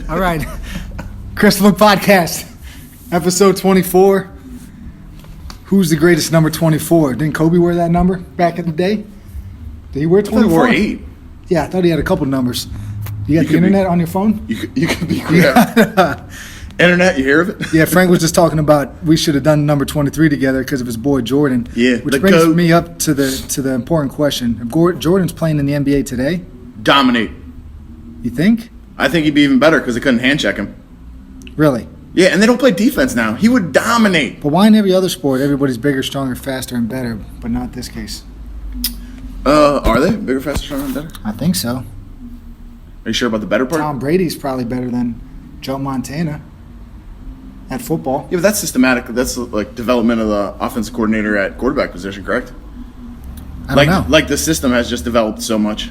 All right. Chris Fluck Podcast, episode 24. Who's the greatest number 24? Didn't Kobe wear that number back in the day? Did he wear 24? He wore 8. Yeah, I thought he had a couple numbers. You got the internet on your phone? You could be internet, you hear of it? Yeah, Frank was just talking about we should have done number 23 together because of his boy Jordan. Yeah. Which brings me up to the important question. If Jordan's playing in the NBA today, dominate. You think? I think he'd be even better because they couldn't hand check him. Really? Yeah, and they don't play defense now. He would dominate. But why in every other sport everybody's bigger, stronger, faster, and better, but not this case? Are they bigger, faster, stronger, and better? I think so. Are you sure about the better part? Tom Brady's probably better than Joe Montana at football. Yeah, but that's systematic. That's like development of the offensive coordinator at quarterback position, correct? I don't know. Like the system has just developed so much.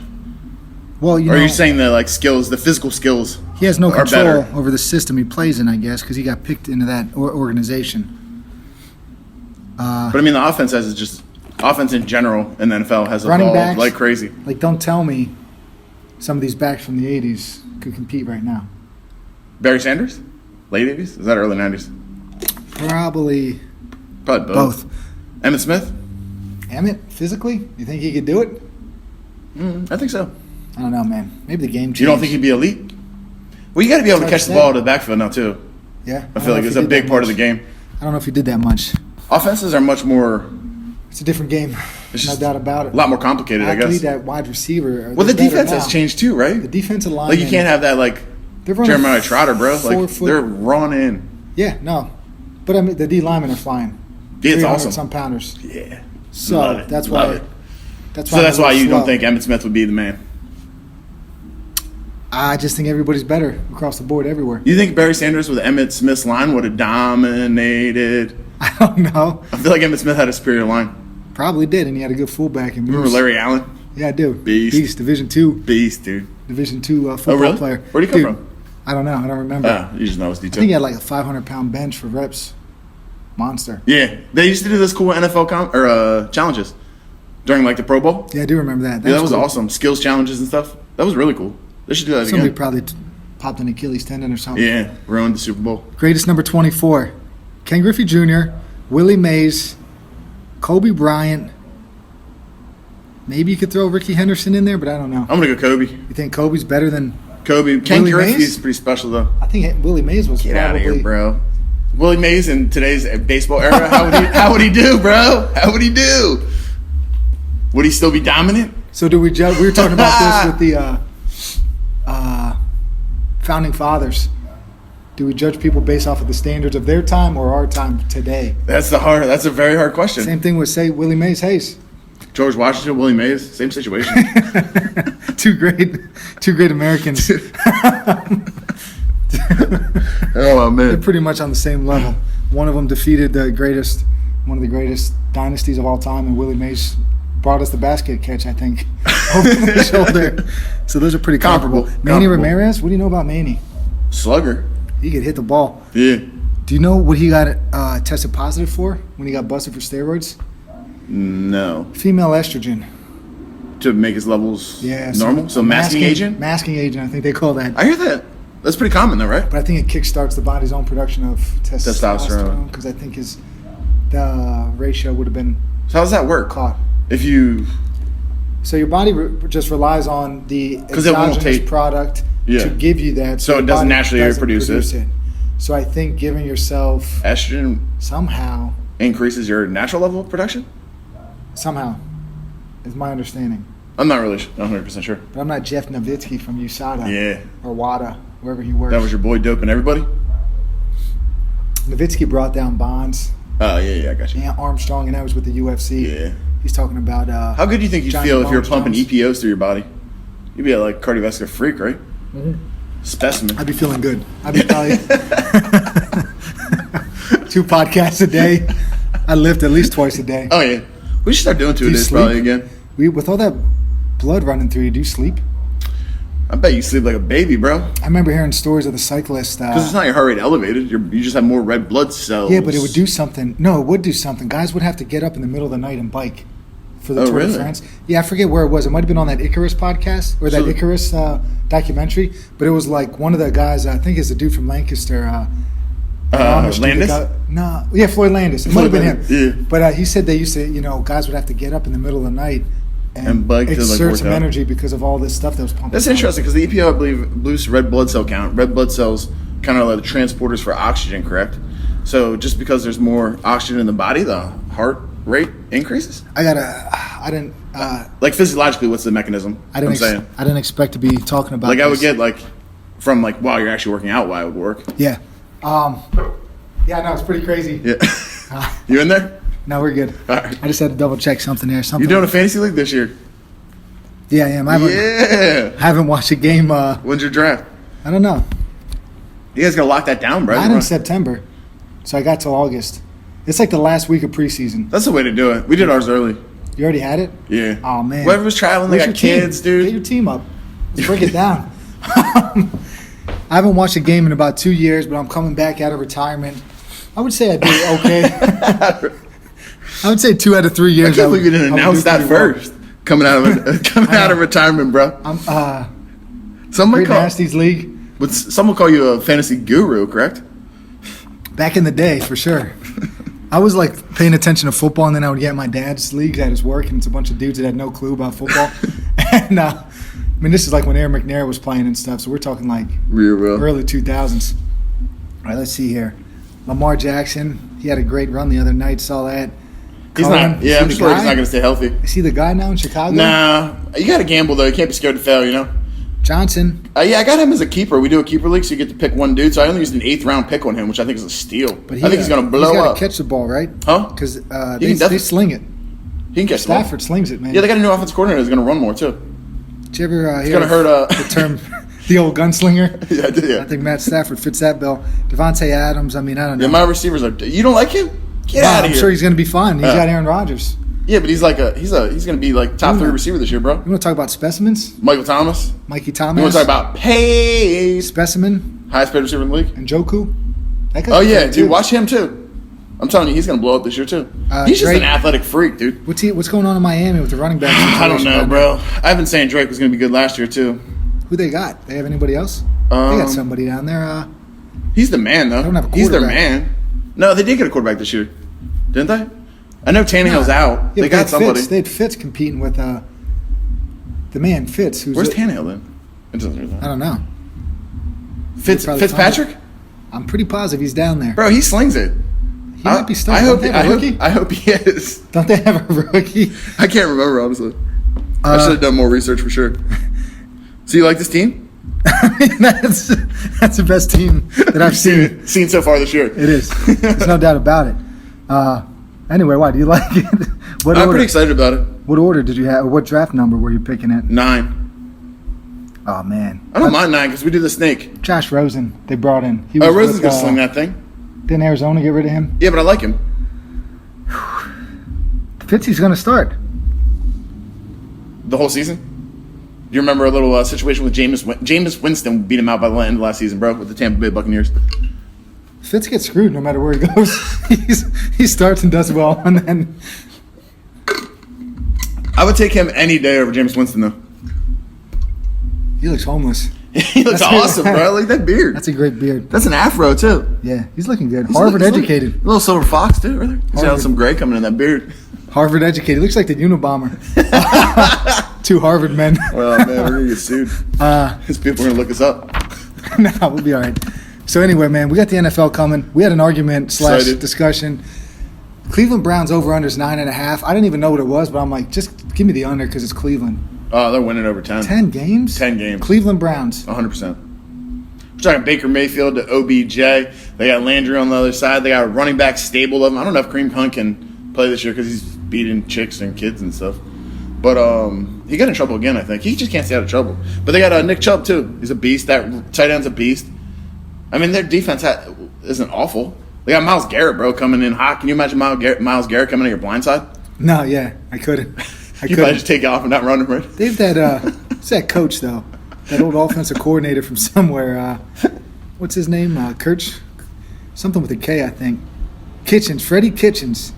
Well, are you saying the skills, the physical skills? He has no control better over the system he plays in, I guess, because he got picked into that organization. But I mean, the offense offense in general in the NFL has running evolved backs, like crazy. Like, don't tell me some of these backs from the 80s could compete right now. Barry Sanders? Late 80s? Is that early 90s? Probably both. Emmitt Smith? Emmitt, physically? You think he could do it? I think so. I don't know, man. Maybe the game changed. You don't think he'd be elite? Well, you got to be able to catch the ball to the backfield now, too. Yeah. I feel like it's a big part of the game. I don't know if he did that much. Offenses are much more... It's a different game. No doubt about it. A lot more complicated, I guess. That wide receiver. Well, the defense has changed, too, right? The defensive line. Like, you can't have that, Jeremiah Trotter, bro. Like, they're running. Yeah, no. But, I mean, the D linemen are flying. Yeah, it's awesome. Some pounders. Yeah. So, that's why... That's why you don't think Emmitt Smith would be the man. I just think everybody's better across the board everywhere. You think Barry Sanders with Emmitt Smith's line would have dominated? I don't know. I feel like Emmitt Smith had a superior line. Probably did, and he had a good fullback. Remember Larry Allen? Yeah, I do. Beast. Division II. Beast, dude. Division II football player. Where'd he come from? I don't know. I don't remember. You just know his I detail. think he had like a 500-pound bench for reps. Monster. Yeah. They used to do this cool NFL challenges during the Pro Bowl. Yeah, I do remember that. That was cool. Awesome. Skills challenges and stuff. That was really cool. They should do that again. Somebody probably popped an Achilles tendon or something. Yeah, ruined the Super Bowl. Greatest number 24. Ken Griffey Jr., Willie Mays, Kobe Bryant. Maybe you could throw Ricky Henderson in there, but I don't know. I'm going to go Kobe. You think Kobe's better than Kobe? Ken Griffey's pretty special, though. I think Willie Mays was Get out of here, bro. Willie Mays in today's baseball era, how would he do, bro? How would he do? Would he still be dominant? So do we judge? We were talking about this with the founding fathers. Do we judge people based off of the standards of their time or our time today? That's a very hard question. Same thing with, say, Willie Mays Hayes. George Washington, Willie Mays, same situation. Two great Americans. Oh man, they're pretty much on the same level. One of them defeated one of the greatest dynasties of all time, and Willie Mays brought us the basket catch, I think, over the shoulder. So those are pretty comparable. Manny Ramirez, what do you know about Manny? Slugger. He could hit the ball. Yeah. Do you know what he got tested positive for when he got busted for steroids? No. Female estrogen. To make his levels normal? So masking agent? Masking agent, I think they call that. I hear that. That's pretty common though, right? But I think it kickstarts the body's own production of testosterone. Because I think the ratio would have been... So how does that work? Caught. So your body just relies on the exogenous product to give you that. So it doesn't naturally produce it. So I think giving yourself... Estrogen... Somehow... Increases your natural level of production? Somehow. Is my understanding. I'm not really 100% sure. But I'm not Jeff Nowitzki from USADA. Yeah. Or WADA, wherever he works. That was your boy doping everybody? Nowitzki brought down Bonds. Oh, yeah, I got you. And Armstrong, and that was with the UFC. Yeah. He's talking about... How good do you think you'd feel if you're pumping EPOs through your body? You'd be a cardiovascular freak, right? Mm-hmm. Specimen. I'd be feeling good. I'd be probably 2 podcasts a day. I lift at least twice a day. Oh, yeah. We should start doing 2 a day probably again. With all that blood running through you, do you sleep? I bet you sleep like a baby, bro. I remember hearing stories of the cyclist. Because it's not your heart rate elevated. You just have more red blood cells. Yeah, but it would do something. No, it would do something. Guys would have to get up in the middle of the night and bike for the Tour de France. Yeah, I forget where it was. It might have been on that Icarus podcast or that Icarus documentary. But it was like one of the guys, I think it's a dude from Lancaster. Landis? Floyd Landis. It might have been him. Yeah. But he said they used to, guys would have to get up in the middle of the night and bike to exert some energy because of all this stuff that was pumping. That's interesting because the EPO, I believe, boosts red blood cell count. Red blood cells kind of like the transporters for oxygen, correct? So just because there's more oxygen in the body, the heart rate increases? Like physiologically, what's the mechanism? I didn't expect to be talking about like this. I would get from while you're actually working out, why it would work. Yeah. It's pretty crazy. Yeah. You in there? No, we're good. All right. I just had to double check something there. You doing a fantasy league this year? Yeah, I am. I haven't watched a game. When's your draft? I don't know. You guys gotta lock that down, bro. Not in September, so I got till August. It's like the last week of preseason. That's the way to do it. We did ours early. You already had it? Yeah. Oh man. Whoever's traveling, they got kids, dude. Get your team up. Let's break it down. I haven't watched a game in about 2 years, but I'm coming back out of retirement. I would say I did okay. I would say 2 out of 3 years. I can't believe you didn't announce that first. Well. Coming out of retirement, bro. Someone call Nasty's league. Someone call you a fantasy guru, correct? Back in the day, for sure. I was like paying attention to football, and then I would get my dad's league at his work, and it's a bunch of dudes that had no clue about football. And this is like when Aaron McNair was playing and stuff. So we're talking like early 2000s. All right, let's see here. Lamar Jackson, he had a great run the other night. Saw that. He's not. Yeah, I'm sure he's not going to stay healthy. Is he the guy now in Chicago? Nah, you got to gamble though. You can't be scared to fail. Johnson. I got him as a keeper. We do a keeper league, so you get to pick one dude. So I only used an 8th round pick on him, which I think is a steal. But I think he's going to blow up. He's got to catch the ball, right? Huh? Because they sling it. He can catch Stafford slings it, man. Yeah, they got a new offensive coordinator who's going to run more too. Did you ever hear the term the old gunslinger? Yeah, I did. Yeah. I think Matt Stafford fits that bill. Devontae Adams. I don't know. Yeah, my receivers are. You don't like him? Get out of here. I'm sure he's going to be fine. He's got Aaron Rodgers. Yeah, but he's going to be like top 3 receiver this year, bro. You want to talk about specimens? Mikey Thomas. You want to talk about pace? Specimen. Highest paid receiver in the league. And Njoku. Oh yeah, dude. Watch him too. I'm telling you, he's going to blow up this year too. He's just an athletic freak, dude. What's going on in Miami with the running back situation? I don't know, bro. I've been saying Drake was going to be good last year too. Who they got? They have anybody else? They got somebody down there. He's the man, though. They don't have a quarterback. He's their man. No, they did get a quarterback this year, didn't they? I know Tannehill's out. Yeah, they got somebody. They had Fitz competing with the man Fitz. Where's Tannehill then? I don't know. Fitzpatrick? I'm pretty positive he's down there. Bro, he slings it. He might be starting. I hope he is. Don't they have a rookie? I can't remember, honestly. I should have done more research for sure. So you like this team? That's the best team that I've seen so far this year. It is. There's no doubt about it. Anyway, why do you like it? I'm pretty excited about it. What order did you have? Or what draft number were you picking at? 9. Oh man, I don't mind 9 because we do the snake. Josh Rosen, they brought in. Rosen's gonna sling that thing. Didn't Arizona get rid of him? Yeah, but I like him. Fitzy's gonna start the whole season. Do you remember a little situation with Jameis Winston beat him out by the end of last season, bro, with the Tampa Bay Buccaneers? Fitz gets screwed no matter where he goes. He starts and does well, and then I would take him any day over Jameis Winston, though. He looks homeless. He looks awesome, bro. I like that beard. That's a great beard. That's an afro, too. Yeah, he's looking good. Harvard educated. A little silver fox, too, right there. He's got some gray coming in that beard. Harvard educated. Looks like the Unabomber. 2 Harvard men. Well, man, we're going to get sued. These people are going to look us up. No, we'll be all right. So anyway, man, we got the NFL coming. We had an argument / discussion. Cleveland Browns over-unders 9.5. I didn't even know what it was, but I'm like, just give me the under because it's Cleveland. Oh, they're winning over 10. 10 games? 10 games. Cleveland Browns. 100%. We're talking Baker Mayfield to OBJ. They got Landry on the other side. They got a running back stable of them. I don't know if Kareem Hunt can play this year because he's beating chicks and kids and stuff. But he got in trouble again, I think. He just can't stay out of trouble. But they got Nick Chubb, too. He's a beast. That tight end's a beast. I mean, their defense isn't awful. They got Myles Garrett, bro, coming in hot. Can you imagine Myles Garrett coming in your blind side? No, yeah, I couldn't. You might just take off and not run him, right? They have that, what's that coach, though? That old offensive coordinator from somewhere. What's his name? Kirch? Something with a K, I think. Kitchens, Freddie Kitchens.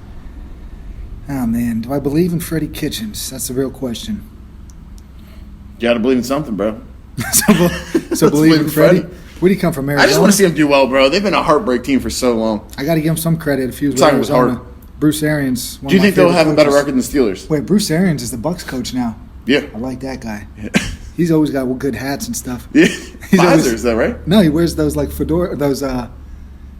Oh, man. Do I believe in Freddie Kitchens? That's the real question. You got to believe in something, bro. so believe in Freddie? Where'd he come from, Arizona? I just want to see him do well, bro. They've been a heartbreak team for so long. I got to give him some credit if he was with Talking with Arizona. heart. Bruce Arians. Do you think they'll have a better record than the Steelers? Wait, Bruce Arians is the Bucs coach now. Yeah. I like that guy. Yeah. He's always got good hats and stuff. Yeah. Visors, is that right? No, he wears those like fedora,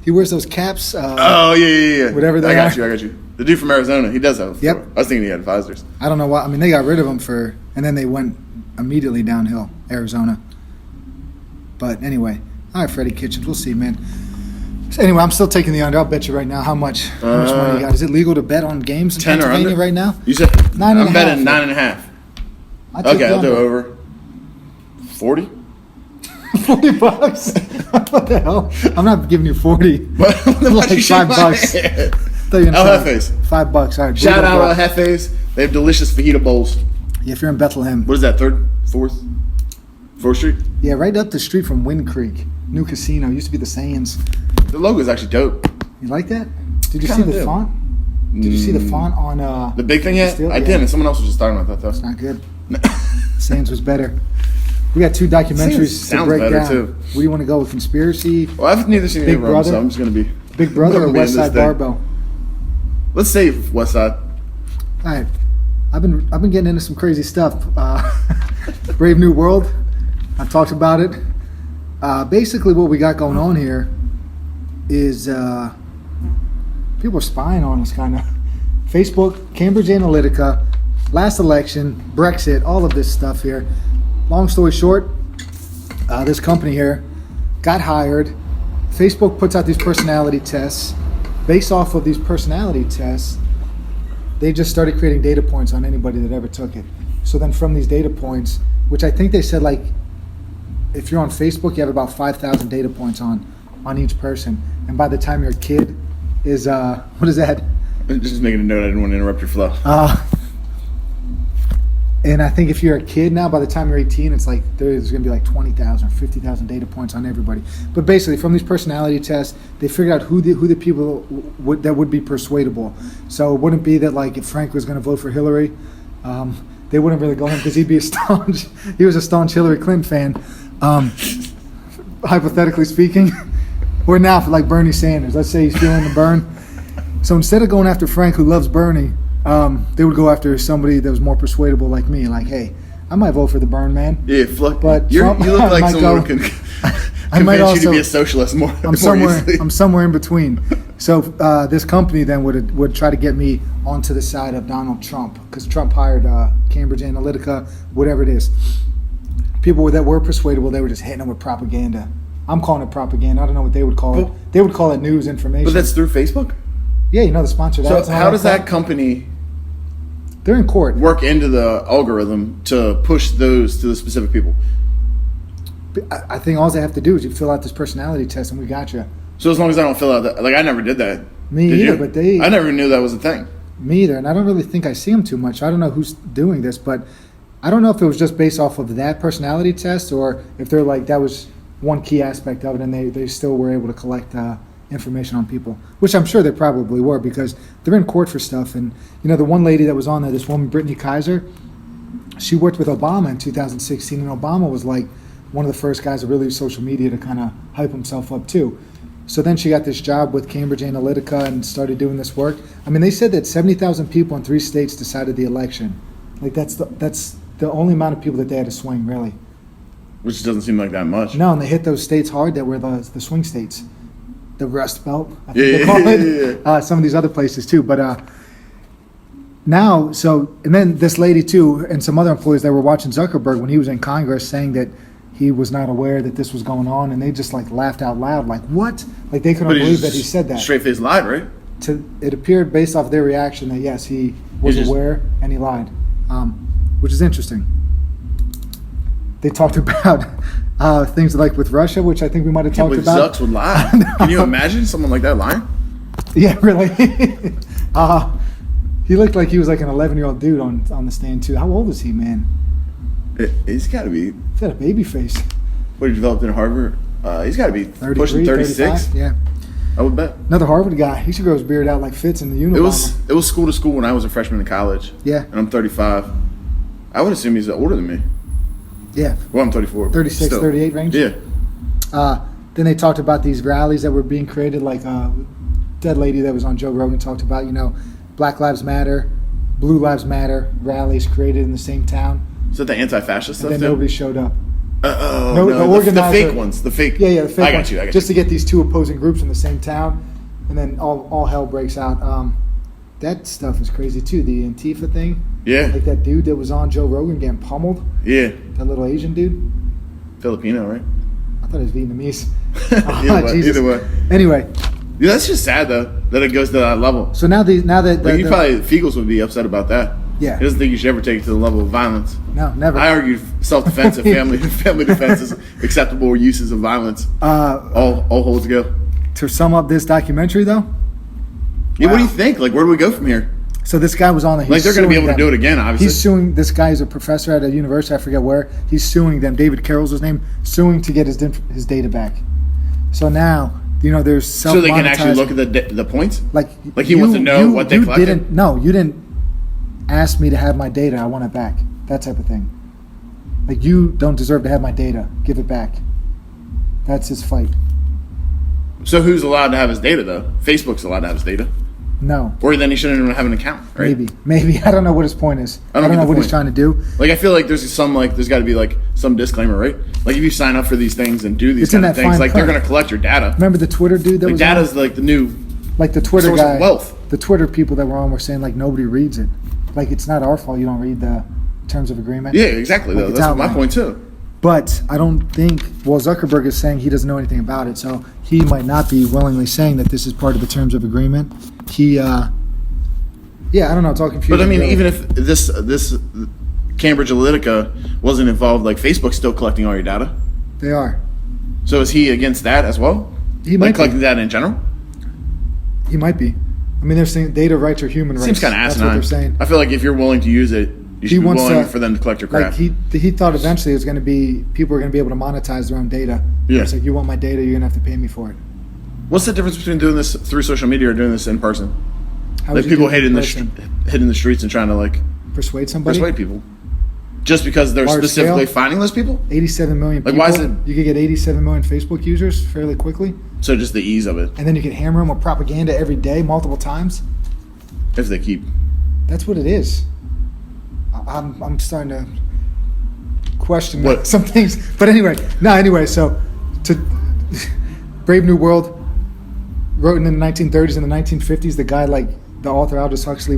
he wears those caps. Yeah. Whatever they I are. got you. The dude from Arizona, he does have. Yep. I was thinking he had visors. I don't know why. I mean, they got rid of him and then they went immediately downhill, Arizona. But anyway, all right, Freddie Kitchens, we'll see, man. So anyway, I'm still taking the under. I'll bet you right now how much money you got. Is it legal to bet on games in 10 or Pennsylvania under? right now? You said 9.5. I'm betting 9.5. Okay, I'll do over. 40? $40? What the hell? I'm not giving you 40. What? Like $5. El Jefes. $5. All right. Shout out El Jefes. They have delicious fajita bowls. Yeah, if you're in Bethlehem. What is that, 3rd? 4th? 4th Street? Yeah, right up the street from Wind Creek. New casino. Used to be the Sands. The logo is actually dope. You like that? Did you Kinda see the do. font? Did you see the font on the big thing yet? Still? I Yeah. didn't. Someone else was just talking about that, though. It's not good. Sands was better. We got 2 documentaries to sounds break better, down. too. What do you want to go with? Conspiracy, Well, I've neither seen Big either of them, Brother? so I'm just going to be... Big Brother, or I'm gonna be in this Westside thing. Barbell? Let's save Westside. All right. I've been getting into some crazy stuff. Brave New World. I've talked about it. Basically, what we got going on here is people are spying on us, kind of. Facebook, Cambridge Analytica, last election, Brexit, all of this stuff here. Long story short, this company here got hired. Facebook puts out these personality tests. Based off of these personality tests, they just started creating data points on anybody that ever took it. So then from these data points, which I think they said, like, if you're on Facebook, you have about 5,000 data points on each person. And by the time your kid is, what is that? Just making a note. I didn't want to interrupt your flow. And I think if you're a kid now, by the time you're 18, it's like there's going to be like 20,000 or 50,000 data points on everybody. But basically, from these personality tests, they figured out who the people that would be persuadable. So it wouldn't be that, like, if Frank was going to vote for Hillary, they wouldn't really go him because he was a staunch Hillary Clinton fan, hypothetically speaking. Or now for like Bernie Sanders. Let's say he's feeling the burn. So instead of going after Frank, who loves Bernie, they would go after somebody that was more persuadable like me. Like, hey, I might vote for the burn man. Yeah, Fluck. But You Trump, look like I might someone who go- can I might convince you to also- be a socialist more I'm somewhere. easily. I'm somewhere in between. So this company then would try to get me onto the side of Donald Trump because Trump hired Cambridge Analytica, whatever it is. People that were persuadable, they were just hitting them with propaganda. I'm calling it propaganda. I don't know what they would call it. Well- They would call it news information. But that's through Facebook? yeah, you know the sponsored ads. So and all how does that crap. company They're in court. work into the algorithm to push those to the specific people? I think all they have to do is you fill out this personality test and we got you. So as long as I don't fill out that, like I never did that. Me Did either, you? but they- I never knew that was a thing. Me either, and I don't really think I see them too much. I don't know who's doing this, but I don't know if it was just based off of that personality test or if they're like that was one key aspect of it, and they still were able to collect information on people, which I'm sure they probably were because they're in court for stuff. And you know, the one lady that was on there, this woman Brittany Kaiser, she worked with Obama in 2016, and Obama was like one of the first guys to really use social media to kind of hype himself up too. So then she got this job with Cambridge Analytica and started doing this work. I mean, they said that 70,000 people in 3 states decided the election. Like that's the only amount of people that they had to swing, really. Which doesn't seem like that much. No, and they hit those states hard that were the swing states, the Rust Belt, I think Yeah, they call yeah, it. yeah. Some of these other places too, but now, so and then this lady too, and some other employees that were watching Zuckerberg when he was in Congress, saying that he was not aware that this was going on, and they just like laughed out loud, like what? Like they couldn't But believe that he said that. Straight face lied, right? It appeared based off their reaction that yes, he was He just- aware and he lied, which is interesting. They talked about things like with Russia, which I think we might have talked But about. Zucks would lie. Can you imagine someone like that lying? Yeah, really. He looked like he was like an 11-year-old dude on the stand too. How old is he, man? He's got to be. He's got a baby face. What he developed in Harvard? He's got to be 33, pushing 36. 35? Yeah. I would bet. Another Harvard guy. He should grow his beard out like Fitz in the Unabomber. It was school to school when I was a freshman in college. Yeah. And I'm 35. I would assume he's older than me. Yeah. Well, I'm 34. 36, still. 38 range? Yeah. Then they talked about these rallies that were being created, like that lady that was on Joe Rogan talked about, Black Lives Matter, Blue Lives Matter rallies created in the same town. Is that the anti-fascist stuff? And then nobody showed up. The fake ones. The fake. Yeah, the fake I got ones. you. Just to get these two opposing groups in the same town, and then all hell breaks out. That stuff is crazy too. The Antifa thing. Yeah. Like that dude that was on Joe Rogan getting pummeled. Yeah. That little Asian dude. Filipino, right? I thought it was Vietnamese. Either way. Anyway. Yeah, that's just sad though that it goes to that level. So now that Fiegels would be upset about that. Yeah. He doesn't think you should ever take it to the level of violence. No, never. I argue self-defense and family defense is acceptable uses of violence. All holds go. To sum up this documentary, though. Yeah, What do you think? Like, where do we go from here? So this guy was on the. Like, they're going to be able to do it again, obviously. He's suing. This guy is a professor at a university. I forget where. He's suing them. David Carroll's his name. Suing to get his data back. So now, there's so they can actually look at the points. Like he wants to know what they collected. You didn't ask me to have my data. I want it back. That type of thing. Like, you don't deserve to have my data. Give it back. That's his fight. So who's allowed to have his data though? Facebook's allowed to have his data. No. Or then he shouldn't even have an account, right? Maybe. I don't know what his point is. I don't know what he's trying to do. Like, I feel like there's got to be like some disclaimer, right? Like, if you sign up for these things and do these kind of things, like, they're going to collect your data. Remember the Twitter dude that was data's like the new, like the Twitter source guy, of wealth. The Twitter people that were on were saying like nobody reads it. Like, it's not our fault you don't read the terms of agreement. Yeah, exactly. Like, that's my point too. But I don't think. Well, Zuckerberg is saying he doesn't know anything about it, so he might not be willingly saying that this is part of the terms of agreement. Yeah, I don't know. It's all confusing. But I mean, even if this Cambridge Analytica wasn't involved, like, Facebook's still collecting all your data. They are. So is he against that as well? He might be collecting data in general. He might be. I mean, they're saying data rights are human rights. Seems kind of asinine. That's what they're saying. I feel like if you're willing to use it, you should be willing for them to collect your crap. Like, he thought eventually it was going to be people are going to be able to monetize their own data. Yeah. It's like, you want my data, you're going to have to pay me for it. What's the difference between doing this through social media or doing this in person? How Like, would you people do it hitting the streets and trying to, like, persuade somebody? persuade people. Just because they're Large specifically scale? finding those people? 87 million Like, people. why is it- You could get 87 million Facebook users fairly quickly. So just the ease of it, And then you could hammer them with propaganda every day, multiple times. if they keep. That's what it is. I'm starting to question What? some things. But anyway, so Brave New World, written in the 1930s and the 1950s. The guy, like the author Aldous Huxley,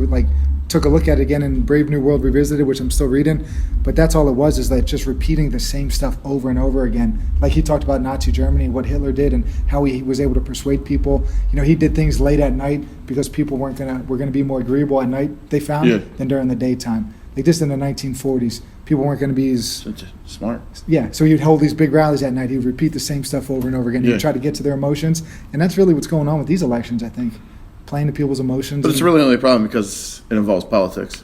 took a look at it again in Brave New World Revisited, which I'm still reading. But that's all it was, is like just repeating the same stuff over and over again. Like, he talked about Nazi Germany, what Hitler did, and how he was able to persuade people. He did things late at night because people were gonna be more agreeable at night, they found, than during the daytime. Like, this in the 1940s, people weren't going to be as Smart. Yeah, so he'd hold these big rallies at night. He'd repeat the same stuff over and over again. He'd try to get to their emotions, and that's really what's going on with these elections, I think. Playing to people's emotions. But it's really only a problem because it involves politics.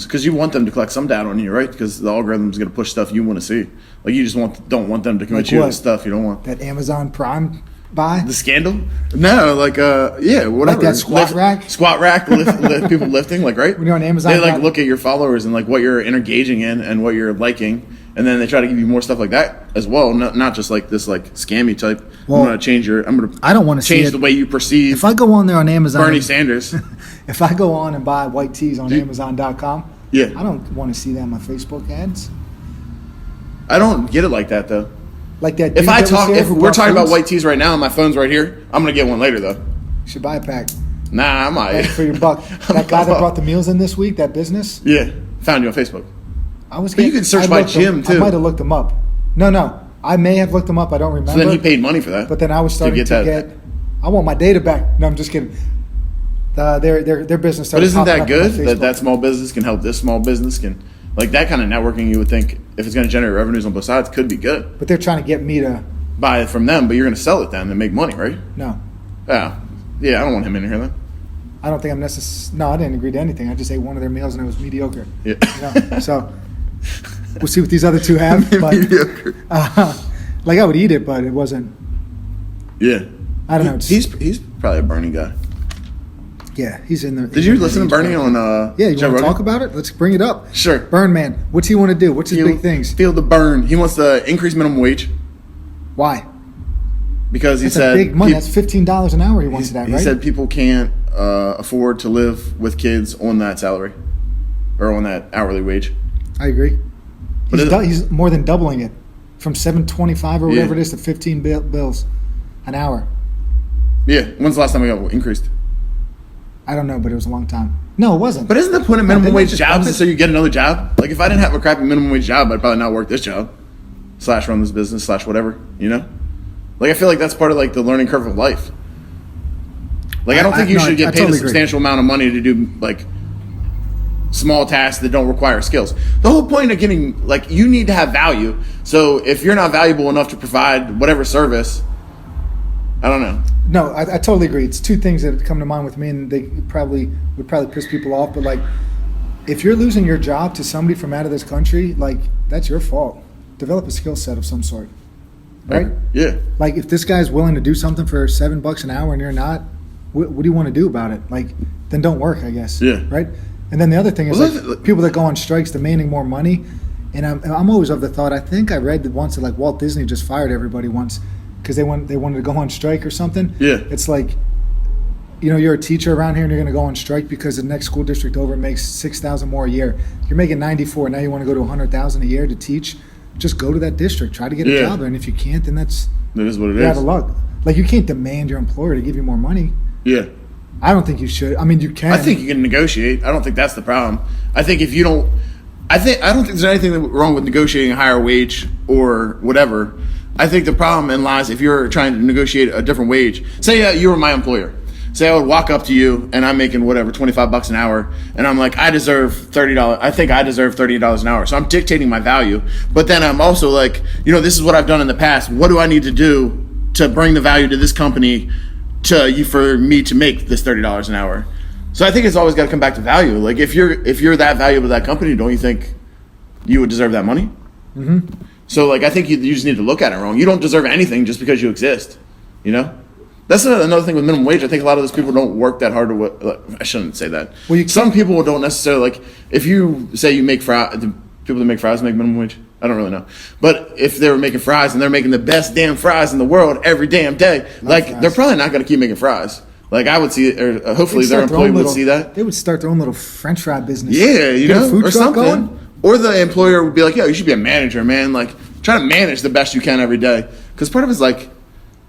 Because you want them to collect some data on you, right? Because the algorithm's going to push stuff you want to see. Like, you just don't want them to convince Like you what? of stuff you don't want. That Amazon Prime buy? The scandal? No, whatever. Like that squat rack? Squat rack, people lifting, like, right? When you're on Amazon, they like look at your followers and like what you're engaging in and what you're liking, and then they try to give you more stuff like that as well. Not just like this like scammy type. Well, I don't want to change the way you perceive. If I go on there on Amazon, Bernie Sanders. If I go on and buy white tees on Amazon.com, yeah, I don't want to see that in my Facebook ads. I don't get it like that though. Like that. If we're talking about white tees right now and my phone's right here, I'm gonna get one later though. You should buy a pack. Nah, I might. For your buck. That guy that brought the meals in this week, that business. Yeah, found you on Facebook. But you can search by Jim too. I might have looked him up. No, I may have looked him up. I don't remember. So then he paid money for that. But then I was starting to get. I want my data back. No, I'm just kidding. Their business started. But isn't that good that small business can help this small business can, like, that kind of networking? You would think if it's going to generate revenues on both sides, could be good. But they're trying to get me to buy it from them, but you're going to sell it then and make money, right? No. Yeah, I don't want him in here then. I don't think I'm necessary. No, I didn't agree to anything. I just ate one of their meals and it was mediocre. Yeah. So we'll see what these other two have. But, mediocre. Like, I would eat it, but it wasn't. Yeah. I don't know. He's probably a Bernie guy. Yeah, he's in there. Did you listen to Bernie on Yeah, you Joe want to Rogan? talk about it? Let's bring it up. Sure. Burn Man. What's he want to do? What's his big things? Feel the burn. He wants to increase minimum wage Why? because he That's said a big money. That's $15 an hour he wants that, right? He said people can't afford to live with kids on that salary or on that hourly wage. I agree. But He's more than doubling it from $7.25 or whatever it is to 15 bills an hour. Yeah. When's the last time it got increased? I don't know, but it was a long time. No, it wasn't. But isn't the point of minimum wage just jobs bump is so you get another job? Like if I didn't have a crappy minimum wage job, I'd probably not work this job / run this business / whatever, you know? Like I feel like that's part of like the learning curve of life. Like I don't think you should get paid a substantial amount of money to do like small tasks that don't require skills. The whole point of getting like you need to have value. So if you're not valuable enough to provide whatever service, I don't know. No, I totally agree. It's two things that come to mind with me, and they would probably piss people off. But like, if you're losing your job to somebody from out of this country, like that's your fault. Develop a skill set of some sort, right? Yeah. Like if this guy's willing to do something for $7 an hour and you're not, what do you want to do about it? Like, then don't work, I guess. Yeah. Right. And then the other thing is people that go on strikes demanding more money, and I'm always of the thought. I think I read that once that like Walt Disney just fired everybody once because they wanted to go on strike or something. Yeah. It's like, you're a teacher around here and you're going to go on strike because the next school district over makes $6,000 more a year. You're making $94,000 now. You want to go to $100,000 a year to teach? Just go to that district. Try to get a job there, and if you can't, then that is what it you're is. out of luck. Like you can't demand your employer to give you more money. Yeah. I don't think you should. I mean, you can. I think you can negotiate. I don't think that's the problem. I think if you don't, I don't think there's anything wrong with negotiating a higher wage or whatever. I think the problem lies if you're trying to negotiate a different wage. Say you were my employer. Say I would walk up to you and I'm making whatever $25 an hour, and I'm like, I deserve $30. I think I deserve $30 an hour. So I'm dictating my value, but then I'm also like, this is what I've done in the past. What do I need to do to bring the value to this company to you for me to make this $30 an hour? So I think it's always got to come back to value. Like if you're that valuable to that company, don't you think you would deserve that money? Mm-hmm. So like I think you just need to look at it wrong. You don't deserve anything just because you exist. That's another thing with minimum wage. I think a lot of those people don't work that hard to I shouldn't say that. Well, some people don't necessarily like. If you say you make fries, do people that make fries make minimum wage? I don't really know. But if they were making fries and they're making the best damn fries in the world every damn day, they're probably not going to keep making fries. Like I would see it, or hopefully their employee would see that. They would start their own little French fry business. Yeah, food or truck something. Going. Or the employer would be like, yo, you should be a manager, man. Like try to manage the best you can every day. Because part of it's like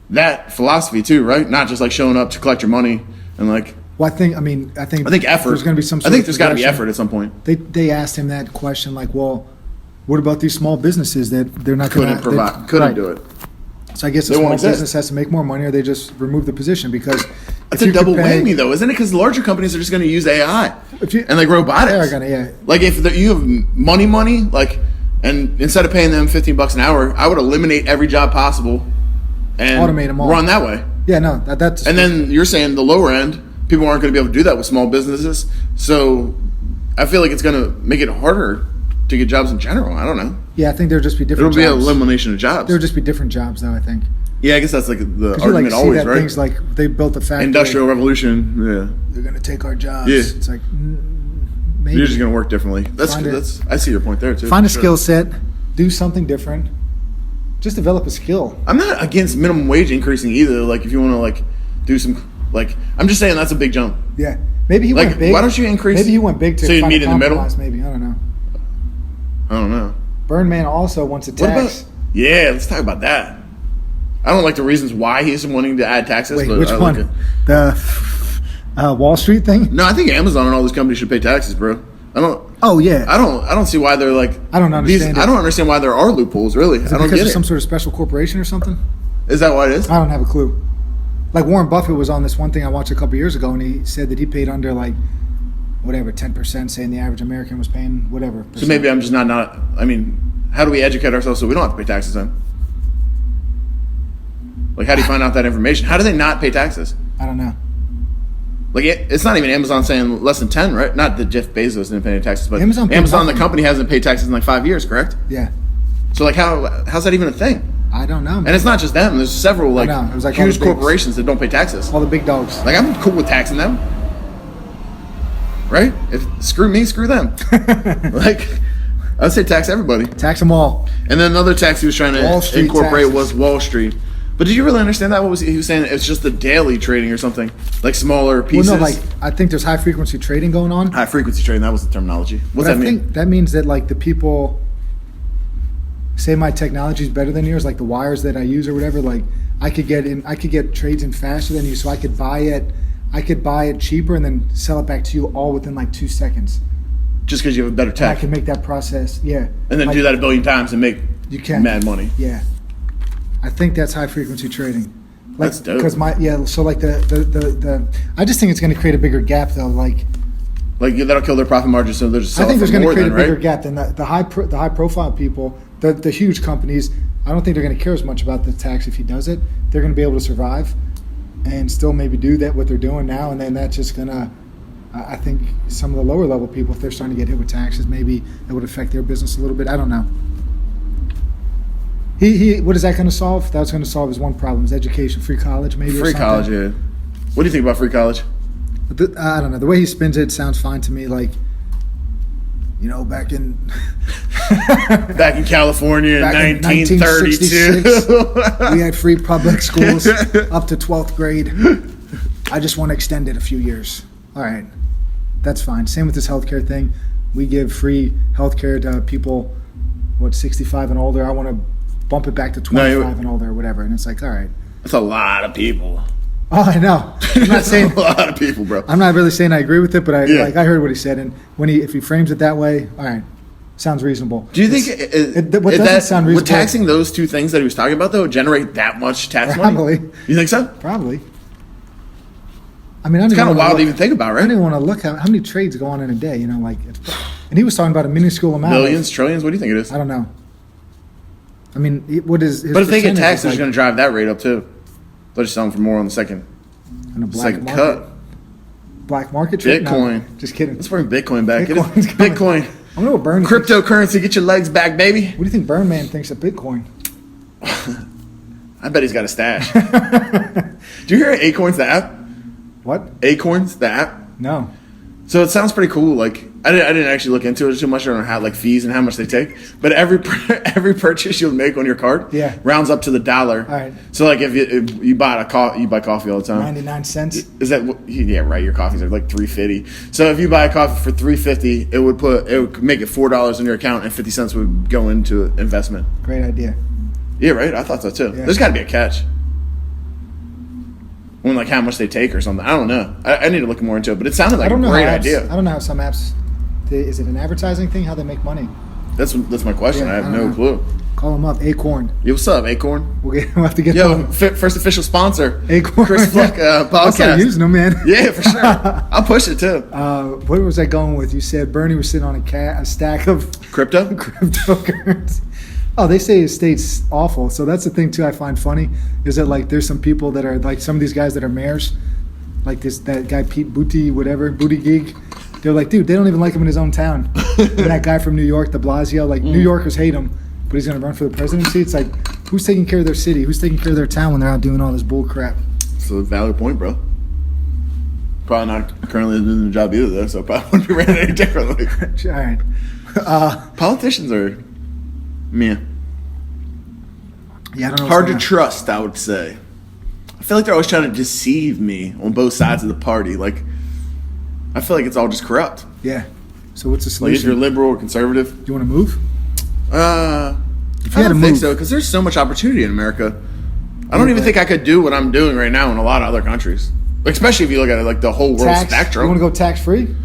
that philosophy too, right? Not just like showing up to collect your money and like. Well, I think effort. There's going to be some. I think there's got to be effort at some point. They asked him that question, like, well, what about these small businesses that they're not going to provide, couldn't do it. So I guess a small business has to make more money, or they just remove the position because it's a double whammy, though, isn't it? Because larger companies are just going to use AI and like robotics. They're going to, Like if you have money, like, and instead of paying them $15 an hour, I would eliminate every job possible and automate them all. Run that way. Yeah, no, that's. And then you're saying the lower end, people aren't going to be able to do that with small businesses. So I feel like it's going to make it harder to get jobs in general. I don't know. Yeah, I think there'll just be different. It'll be an elimination of jobs. There'll just be different jobs, though. I think. Yeah, I guess that's like the argument always, right? Things like they built a factory. Industrial revolution. Yeah. They're going to take our jobs. Yeah. It's like maybe you're just going to work differently. That's. I see your point there too. Find a skill set. Do something different. Just develop a skill. I'm not against minimum wage increasing either. Like if you want to like do some like I'm just saying that's a big jump. Yeah. Maybe he went big. Why don't you increase? Maybe he went big to so you meet in the middle. Maybe I don't know. I Burn Man also wants a tax. Yeah, let's talk about that. I don't like the reasons why he's wanting to add taxes. Wait, but which one? Like the Wall Street thing? No, I think Amazon and all these companies should pay taxes, bro. I don't. Oh yeah. I don't see why they're like. I don't understand. I don't understand why there are loopholes. Really, I don't because get of it. Some sort of special corporation or something? Is that what it is? I don't have a clue. Like Warren Buffett was on this one thing I watched a couple years ago, and he said that he paid under like whatever 10%, saying the average American was paying whatever. So maybe I'm just not. I mean, how do we educate ourselves so we don't have to pay taxes then? Like, how do you find out that information? How do they not pay taxes? I don't know. Like, it's not even Amazon saying less than 10, right? Not that Jeff Bezos didn't pay any taxes, but Amazon the company, hasn't paid taxes in like 5 years, correct? Yeah. So, like, how's that even a thing? I don't know, man. And it's not just them. There's several like, it was like huge all the corporations that don't pay taxes. All the big dogs. Like, I'm cool with taxing them. Right? Screw me, screw them. Like, I would say tax everybody. Tax them all. And then another tax he was trying to incorporate was Wall Street. But did you really understand that? What was he was saying? It's just the daily trading or something, like smaller pieces. Well, no, like I think there's high frequency trading going on. High frequency trading. That was the terminology. What's that mean? I think that means that like the people say my technology is better than yours, like the wires that I use or whatever. Like I could get trades in faster than you, so I could buy it cheaper and then sell it back to you all within like 2 seconds. Just because you have a better tech. And I can make that process, yeah. And then do that a billion times and make mad money. Yeah. I think that's high frequency trading. Like, that's dope. Because so like the I just think it's going to create a bigger gap though. Like that'll kill their profit margin, so they're just I think there's going to create a bigger right? gap than the high profile people, the huge companies. I don't think they're going to care as much about the tax if he does it. They're going to be able to survive and still maybe do that what they're doing now, and then that's just going to. I think some of the lower level people, if they're starting to get hit with taxes, maybe that would affect their business a little bit. I don't know. What is that going to solve? That's going to solve his one problem: is education, free college, maybe. Free college, yeah. What do you think about free college? I don't know. The way he spins it sounds fine to me. Like, back in California in 1932, we had free public schools up to 12th grade. I just want to extend it a few years. All right, that's fine. Same with this healthcare thing. We give free healthcare to people, 65 and older. I want to bump it back to 25 and older or whatever. And it's like, all right. That's a lot of people. Oh, I know. I'm not saying a lot of people, bro. I'm not really saying I agree with it, but I heard what he said, and if he frames it that way, all right, sounds reasonable. Do you think what doesn't sound reasonable? Would taxing those two things that he was talking about though generate that much tax Probably. money? You think so? Probably. I mean, it's kind of wild to even think about, right? I don't even want to look how many trades go on in a day. And he was talking about a minuscule amount. Millions, trillions. What do you think it is? I don't know. I mean, what is? His but if they get taxed, it's going to drive that rate up too. They'll just sell them for more on the second cut. Black market trade? Bitcoin. No, just kidding. Let's bring Bitcoin back. Bitcoin. I wonder what Bernie cryptocurrency. Get your legs back, baby. What do you think Burn Man thinks of Bitcoin? I bet he's got a stash. Do you hear Acorns, the app? What? Acorns, the app? No. So it sounds pretty cool. Like I didn't actually look into it too much. I don't know how fees and how much they take. But every purchase you'll make on your card rounds up to the dollar. All right. So like if you buy coffee all the time. 99 cents. Is that right? Your coffees are like $3.50. So if you buy a coffee for $3.50, it would make it $4 in your account and 50 cents would go into investment. Great idea. Yeah, right. I thought so too. Yeah. There's got to be a catch. When how much they take or something. I don't know. I need to look more into it, but it sounded like a great idea. I don't know how some apps. Is it an advertising thing? How they make money? That's my question. I have no clue. Call them up, Acorn. Yo, what's up, Acorn? We'll have to get first official sponsor, Acorn. Chris Fluck Podcast. I'll start using them, man. Yeah, for sure. I'll push it too. What was I going with? You said Bernie was sitting on a stack of cryptocurrency. Oh, they say his state's awful. So that's the thing too. I find funny is that there's some people that are some of these guys that are mayors, like that guy Pete Buttigieg. They're like, dude, they don't even like him in his own town. And that guy from New York, De Blasio, New Yorkers hate him, but he's gonna run for the presidency. It's like, who's taking care of their city? Who's taking care of their town when they're out doing all this bull crap? It's a valid point, bro. Probably not currently doing the job either, though. So probably wouldn't be ran any differently. All right. Politicians are. Yeah, I don't know. Hard to trust, I would say. I feel like they're always trying to deceive me on both sides of the party. I feel like it's all just corrupt. Yeah. So what's the solution? If you're liberal or conservative. Do you want to move? I don't think so, because there's so much opportunity in America. I don't even think I could do what I'm doing right now in a lot of other countries. Especially if you look at it the whole world spectrum. You want to go tax-free?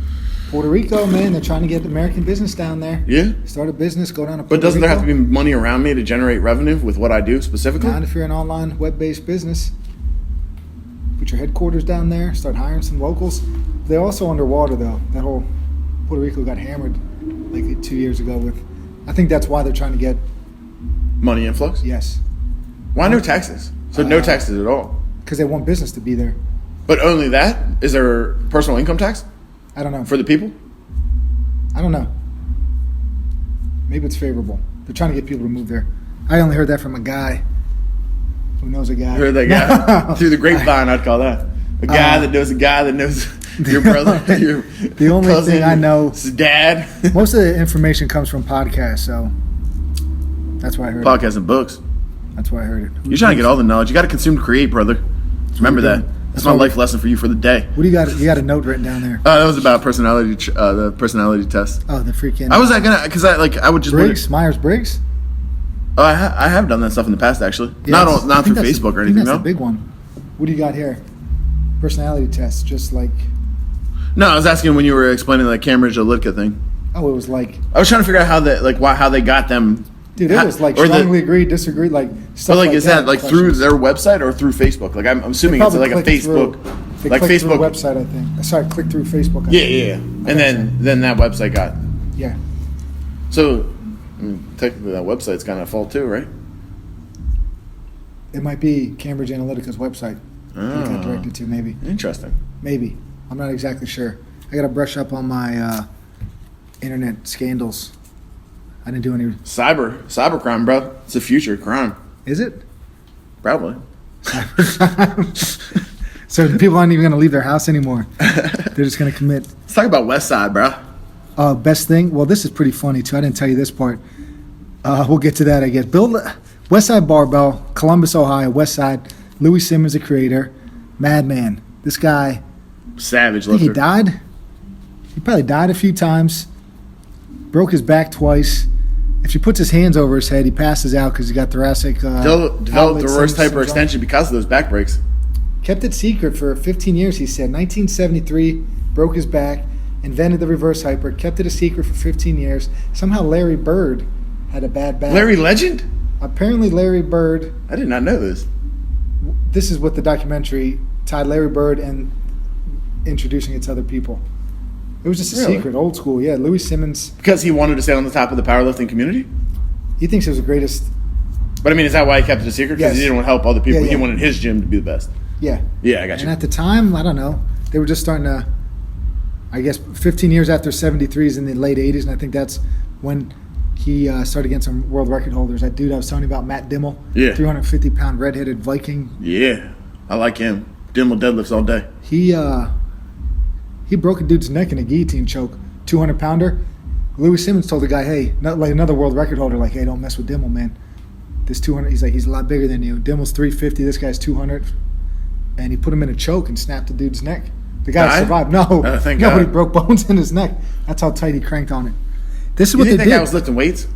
Puerto Rico, man, they're trying to get American business down there. Yeah. Start a business, go down to Puerto Rico. But doesn't there have to be money around me to generate revenue with what I do specifically? Not if you're an online web-based business. Put your headquarters down there, start hiring some locals. They're also underwater, though. That whole Puerto Rico got hammered 2 years ago with. I think that's why they're trying to get. Money influx? Yes. Why no taxes? So no taxes at all? Because they want business to be there. But only that? Is there personal income tax? I don't know. For the people? I don't know. Maybe it's favorable. They're trying to get people to move there. I only heard that from a guy Who knows a guy? Heard that guy through the grapevine. I'd call that a guy that knows a guy that knows your brother, your the only cousin, thing I know, his dad. Most of the information comes from podcasts, so that's why I heard Podcasts and books. That's why I heard it. You're trying to get all the knowledge. You got to consume to create, brother. Remember that. That's my life lesson for you for the day. What do you got? You got a note written down there? That was about personality. The personality test. Oh, the freaking. I was gonna because I would just Myers-Briggs. Oh, I have done that stuff in the past actually. Yeah, not through Facebook or anything. That's the big one. What do you got here? Personality test, just like. No, I was asking when you were explaining the Cambridge Analytica thing. Oh, it was like. I was trying to figure out how they got them. Dude, it was like strongly agree, disagree, like stuff. But is that like through their website or through Facebook? Like I'm assuming it's like a Facebook, like Facebook website. I think. Sorry, click through Facebook. Yeah. And then that website got. Yeah. So, technically, that website's kind of fault too, right? It might be Cambridge Analytica's website. That got directed to maybe. Interesting. Maybe. I'm not exactly sure. I got to brush up on my internet scandals. I didn't do any. Cybercrime, bro. It's a future crime. Is it? Probably. So people aren't even going to leave their house anymore. They're just going to commit. Let's talk about Westside, bro. Best thing? Well, this is pretty funny, too. I didn't tell you this part. We'll get to that, I guess. Westside Barbell, Columbus, Ohio, Westside. Louis Simmons, the creator. Madman. This guy. Savage I think lifter. he died. He probably died a few times. Broke his back twice. If he puts his hands over his head, he passes out because he got thoracic. Developed the reverse hyperextension because of those back breaks. Kept it secret for 15 years, he said. 1973, broke his back, invented the reverse hyper, kept it a secret for 15 years. Somehow Larry Bird had a bad back. Larry Legend? Apparently Larry Bird. I did not know this. This is what the documentary tied Larry Bird and introducing it to other people. It was just a secret, old school. Yeah, Louis Simmons. Because he wanted to stay on the top of the powerlifting community? He thinks it was the greatest. But I mean, is that why he kept it a secret? Because he didn't want to help other people. Yeah. He wanted his gym to be the best. Yeah. Yeah, I got you. And at the time, I don't know, they were just starting to, I guess, 15 years after 73s in the late 80s, and I think that's when he started getting some world record holders. That dude I was telling you about, Matt Dimmel, 350-pound redheaded Viking. Yeah, I like him. Dimmel deadlifts all day. He broke a dude's neck in a guillotine choke, 200-pounder. Louis Simmons told the guy, hey, like another world record holder, like, hey, don't mess with Dimmel, man. This 200, he's like, he's a lot bigger than you. Dimmel's 350, this guy's 200. And he put him in a choke and snapped the dude's neck. The guy survived. No, thank but God. he broke bones in his neck. That's how tight he cranked on it. This is what they that did. guy was lifting weights?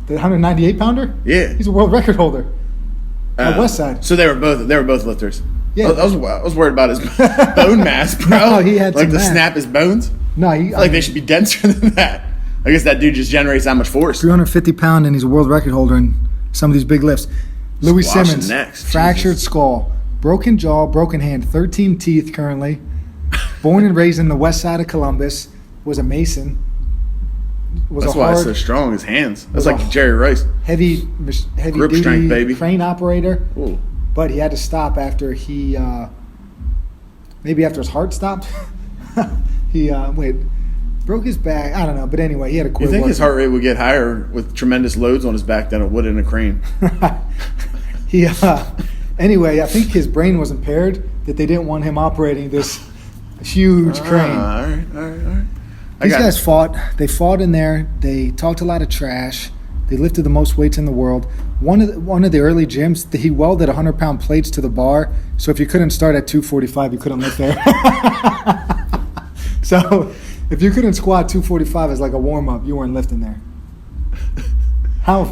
The 198-pounder? Yeah. He's a world record holder. At Westside. So they were both lifters. Yeah. I was worried about his bone mass, bro. No, he had like some to mass. snap his bones. No, They should be denser than that. I guess that dude just generates that much force. 350-pound, and he's a world record holder in some of these big lifts. Louis Squashing Simmons, necks. fractured Jesus. skull, broken jaw, broken hand, 13 teeth currently. Born and raised in the west side of Columbus, was a Mason. That's why he's so strong. His hands. That's like Jerry Rice. Heavy Grip duty strength, baby. crane operator. Ooh. But he had to stop after he, maybe after his heart stopped. He broke his back. I don't know, but anyway, he had a quit. You think working. his heart rate would get higher with tremendous loads on his back than it would in a crane? Anyway, I think his brain was impaired, that they didn't want him operating this huge crane. All right. These guys fought. They fought in there. They talked a lot of trash. They lifted the most weights in the world. One of the early gyms, he welded 100-pound plates to the bar. So if you couldn't start at 245, you couldn't lift there. So if you couldn't squat 245 as like a warm-up, you weren't lifting there.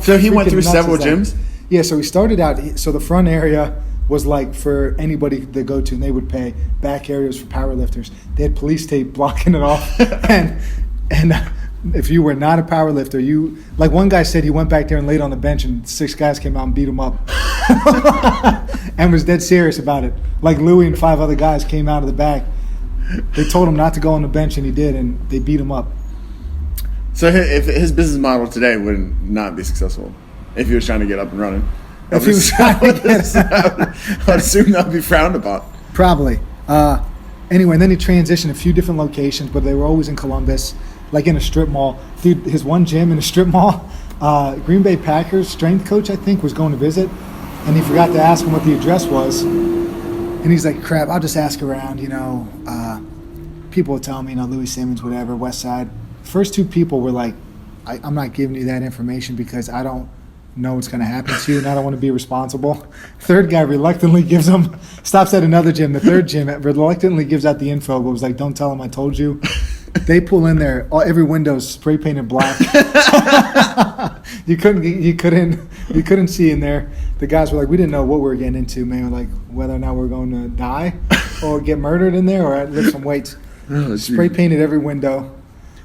So he went through several gyms? Yeah, so he started out, so the front area was like for anybody to go to, and they would pay. Back areas for power lifters. They had police tape blocking it off. and if you were not a power lifter, like one guy said he went back there and laid on the bench and 6 guys came out and beat him up. And was dead serious about it. Like Louis and 5 other guys came out of the back. They told him not to go on the bench, and he did, and they beat him up. So if his business model today would not be successful, if he was trying to get up and running, I would assume that would be frowned upon. Probably. Anyway, and then he transitioned a few different locations, but they were always in Columbus, like in a strip mall. Dude, his one gym in a strip mall, Green Bay Packers strength coach, I think, was going to visit, and he forgot to ask him what the address was. And he's like, crap, I'll just ask around, people will tell me, Louis Simmons, whatever, Westside. First two people were like, I'm not giving you that information because I don't know what's going to happen to you and I don't want to be responsible. Third guy reluctantly gives him, stops at another gym. The third gym reluctantly gives out the info, but was like, don't tell him I told you. They pull in there, every window's spray painted black. You couldn't see in there. The guys were like, we didn't know what we were getting into, man. Like whether or not we're going to die or get murdered in there or lift some weights. Spray painted every window.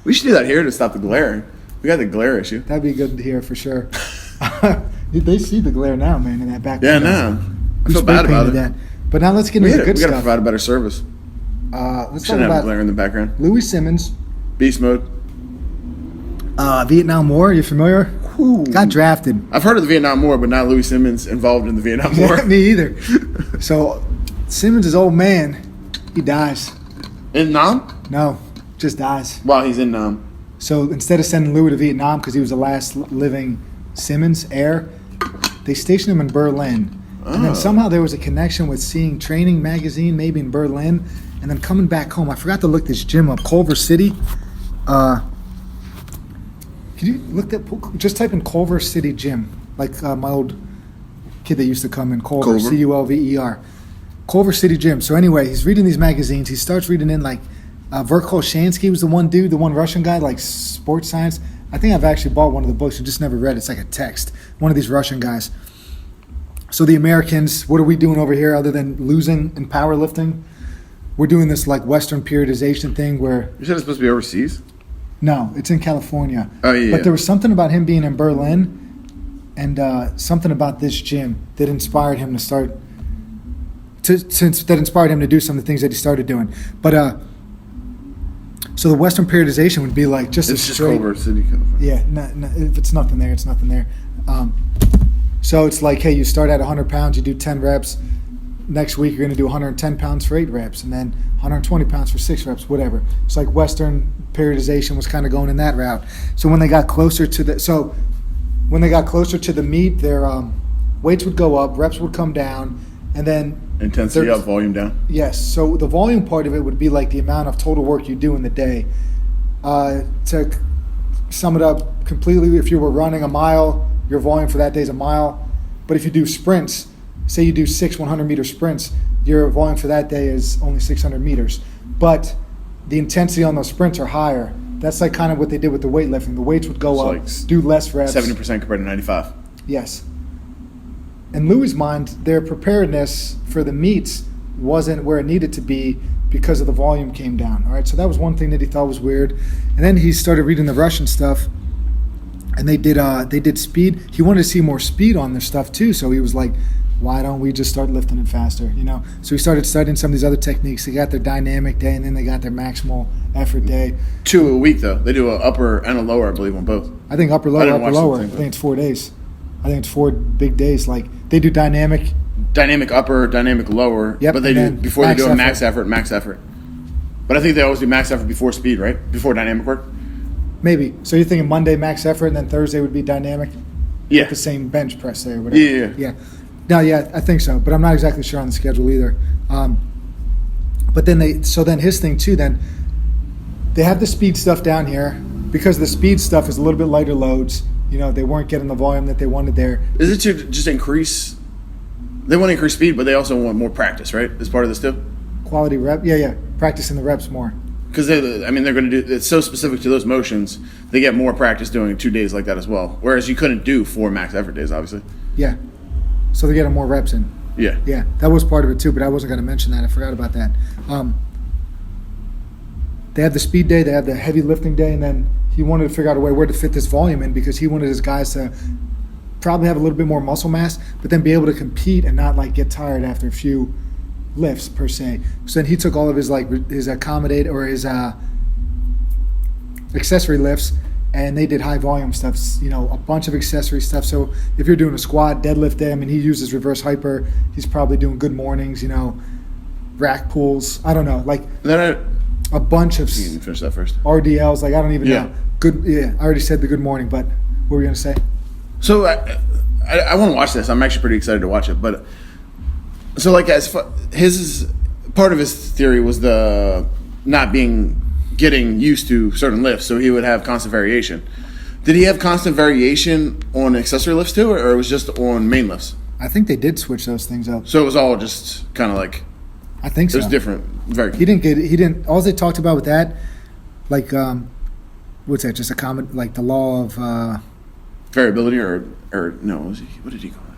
We should do that here to stop the glare. We got the glare issue. That'd be good to hear for sure. They see the glare now, man, in that back window. Yeah, no. I feel bad about it. That. But now let's get into the good stuff. We got to provide a better service. Let's Shouldn't talk about have glare in the background. Louis Simmons. Beast mode. Vietnam War, you familiar? Ooh. Got drafted. I've heard of the Vietnam War, but not Louis Simmons involved in the Vietnam War. Me either. So Simmons is old man. He dies. In Nam? No, just dies. While he's in Nam. So instead of sending Louis to Vietnam because he was the last living Simmons heir, they stationed him in Berlin. And then somehow there was a connection with seeing Training magazine maybe in Berlin and then coming back home. I forgot to look this gym up, Culver City. Can you look that? Just type in Culver City Gym, like my old kid that used to come in, Culver. Culver. Culver City Gym. So anyway, he's reading these magazines. He starts reading in like Verkhovshansky was the one dude, the one Russian guy, like sports science. I think I've actually bought one of the books and just never read it. It's like a text. One of these Russian guys. So the Americans, what are we doing over here other than losing in powerlifting? We're doing this like Western periodization thing where... You said it's supposed to be overseas? No, it's in California. Oh, yeah. But there was something about him being in Berlin and something about this gym that inspired him to start... that inspired him to do some of the things that he started doing. But... So the Western periodization would be like just it's a straight... Culver City, California. Yeah, no, if it's nothing there, it's nothing there. So it's like, hey, you start at 100 pounds, you do 10 reps. Next week, you're going to do 110 pounds for 8 reps, and then 120 pounds for 6 reps, whatever. It's like Western periodization was kind of going in that route. So when they got closer to the meet, their weights would go up, reps would come down, and then intensity up, volume down. Yes. So the volume part of it would be like the amount of total work you do in the day. To sum it up completely, if you were running a mile, your volume for that day is a mile. But if you do sprints, say you do 6 100-meter sprints, your volume for that day is only 600 meters. But the intensity on those sprints are higher. That's like kind of what they did with the weightlifting. The weights would go up, like do less reps. 70% compared to 95. Yes. In Louis' mind, their preparedness for the meets wasn't where it needed to be because of the volume came down. All right, so that was one thing that he thought was weird. And then he started reading the Russian stuff, and they did speed. He wanted to see more speed on their stuff too, so he was like, why don't we just start lifting it faster, So he started studying some of these other techniques. They got their dynamic day, and then they got their maximal effort day. 2 a week, though. They do an upper and a lower, I believe, on both. I think upper, lower. I think it's 4 days. I think it's 4 big days. Like, they do dynamic upper, dynamic lower. Yep, but they do before they do a max effort. But I think they always do max effort before speed, right? Before dynamic work. Maybe. So you're thinking Monday max effort, and then Thursday would be dynamic. Yeah. With the same bench press there, or whatever. Yeah. No, yeah, I think so, but I'm not exactly sure on the schedule either. But then his thing too. Then they have the speed stuff down here because the speed stuff is a little bit lighter loads. They weren't getting the volume that they wanted there. Is it to just increase? They want to increase speed, but they also want more practice, right? As part of this too. Quality rep, yeah, practicing the reps more. Because they're going to do. It's so specific to those motions. They get more practice doing 2 days like that as well. Whereas you couldn't do 4 max effort days, obviously. Yeah. So they're getting more reps in. Yeah. Yeah, that was part of it too, but I wasn't going to mention that. I forgot about that. They have the speed day, they have the heavy lifting day, and then he wanted to figure out a way where to fit this volume in because he wanted his guys to probably have a little bit more muscle mass, but then be able to compete and not like get tired after a few lifts per se. So then he took all of his accommodate or his accessory lifts, and they did high volume stuff, a bunch of accessory stuff. So if you're doing a squat, deadlift day, he uses reverse hyper. He's probably doing good mornings, rack pulls. I don't know, like a bunch of you can finish that first. RDLs. Like I don't even know. Good. Yeah, I already said the good morning, but what were you gonna say? So I want to watch this. I'm actually pretty excited to watch it. But so like his part of his theory was the not getting used to certain lifts, so he would have constant variation. Did he have constant variation on accessory lifts too, or it was just on main lifts? I think they did switch those things up. So it was all just kind of like. I think so. It was different. He didn't. All they talked about with that, like, what's that? Just a comment, like the law of variability, or no? What did he call it?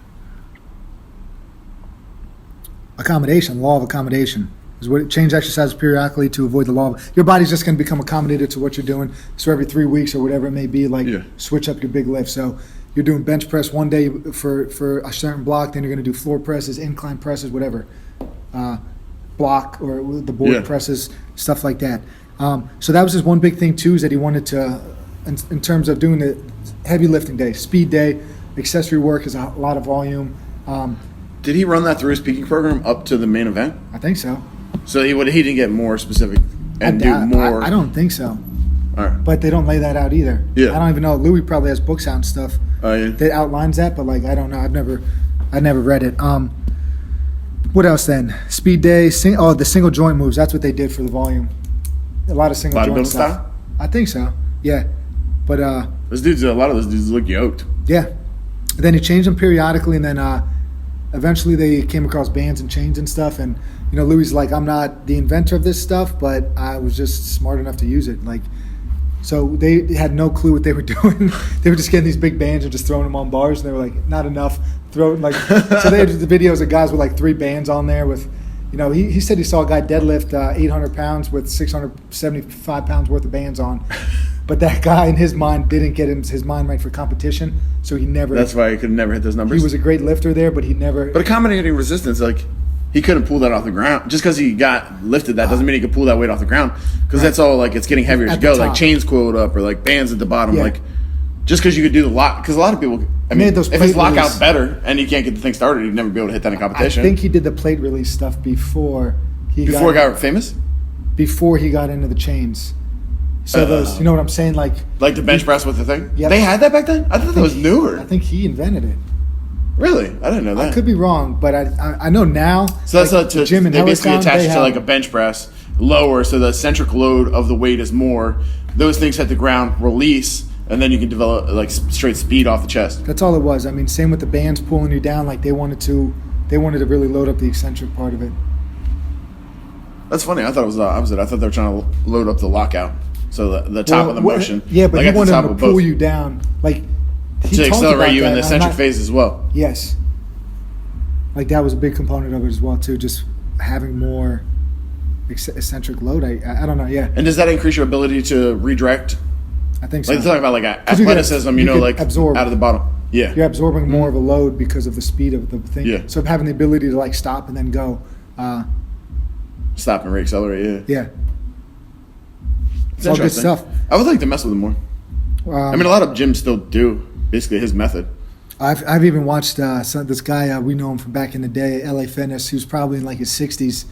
Accommodation. Law of accommodation is what change exercise periodically to avoid the law of your body's just going to become accommodated to what you're doing. So every 3 weeks or whatever it may be, like switch up your big lift. So you're doing bench press one day for a certain block, then you're going to do floor presses, incline presses, whatever. Block or the board presses, stuff like that. So that was his one big thing too, is that he wanted to, in terms of doing the heavy lifting day, speed day, accessory work is a lot of volume. Did he run that through his peaking program up to the main event? I think so. So he didn't get more specific and do more. I don't think so. All right. But they don't lay that out either. Yeah. I don't even know. Louis probably has books out and stuff that outlines that, but like I don't know. I've never read it. What else then? Speed day. The single joint moves. That's what they did for the volume. A lot of single joint stuff. Style? I think so. Yeah. But a lot of those dudes look yoked. Yeah. Then he changed them periodically, and then eventually they came across bands and chains and stuff. And Louis like, I'm not the inventor of this stuff, but I was just smart enough to use it. Like, so they had no clue what they were doing. They were just getting these big bands and just throwing them on bars, and they were like, not enough. So they had the videos of guys with like 3 bands on there with, he said he saw a guy deadlift 800 pounds with 675 pounds worth of bands on. But that guy in his mind didn't get his mind right for competition, so he never. That's why he could never hit those numbers. He was a great lifter there, but he never. But accommodating resistance, like he couldn't pull that off the ground. Just because he got lifted, that doesn't mean he could pull that weight off the ground. Because that's all like it's getting heavier as you go, like chains coiled up or like bands at the bottom, like. Just because you could do the lock, because a lot of people, if his lockout's better and you can't get the thing started, you'd never be able to hit that in competition. I think he did the plate release stuff before he got famous? Before he got into the chains. So those, you know what I'm saying? Like the bench press with the thing? Yeah. They had that back then? I thought that was newer. I think he invented it. Really? I didn't know that. I could be wrong, but I know now. So that's like the gym and they basically attach it to like a bench press lower, so the centric load of the weight is more. Those things hit the ground, release. And then you can develop like straight speed off the chest. That's all it was. I mean, same with the bands pulling you down. Like they wanted to really load up the eccentric part of it. That's funny. I thought it was the opposite. I thought they were trying to load up the lockout, so the top of the motion. Yeah, but like he wanted them to pull you down, like to accelerate you in the eccentric phase as well. Yes. Like that was a big component of it as well too. Just having more eccentric load. I don't know. Yeah. And does that increase your ability to redirect? I think so. Like talking about like athleticism, like absorb out of the bottom. Yeah, you're absorbing more of a load because of the speed of the thing. Yeah. So having the ability to like stop and then go. Stop and reaccelerate. Yeah. It's all good stuff. I would like to mess with him more. A lot of gyms still do basically his method. I've even watched this guy we know him from back in the day, LA Fitness, who's probably in like his 60s,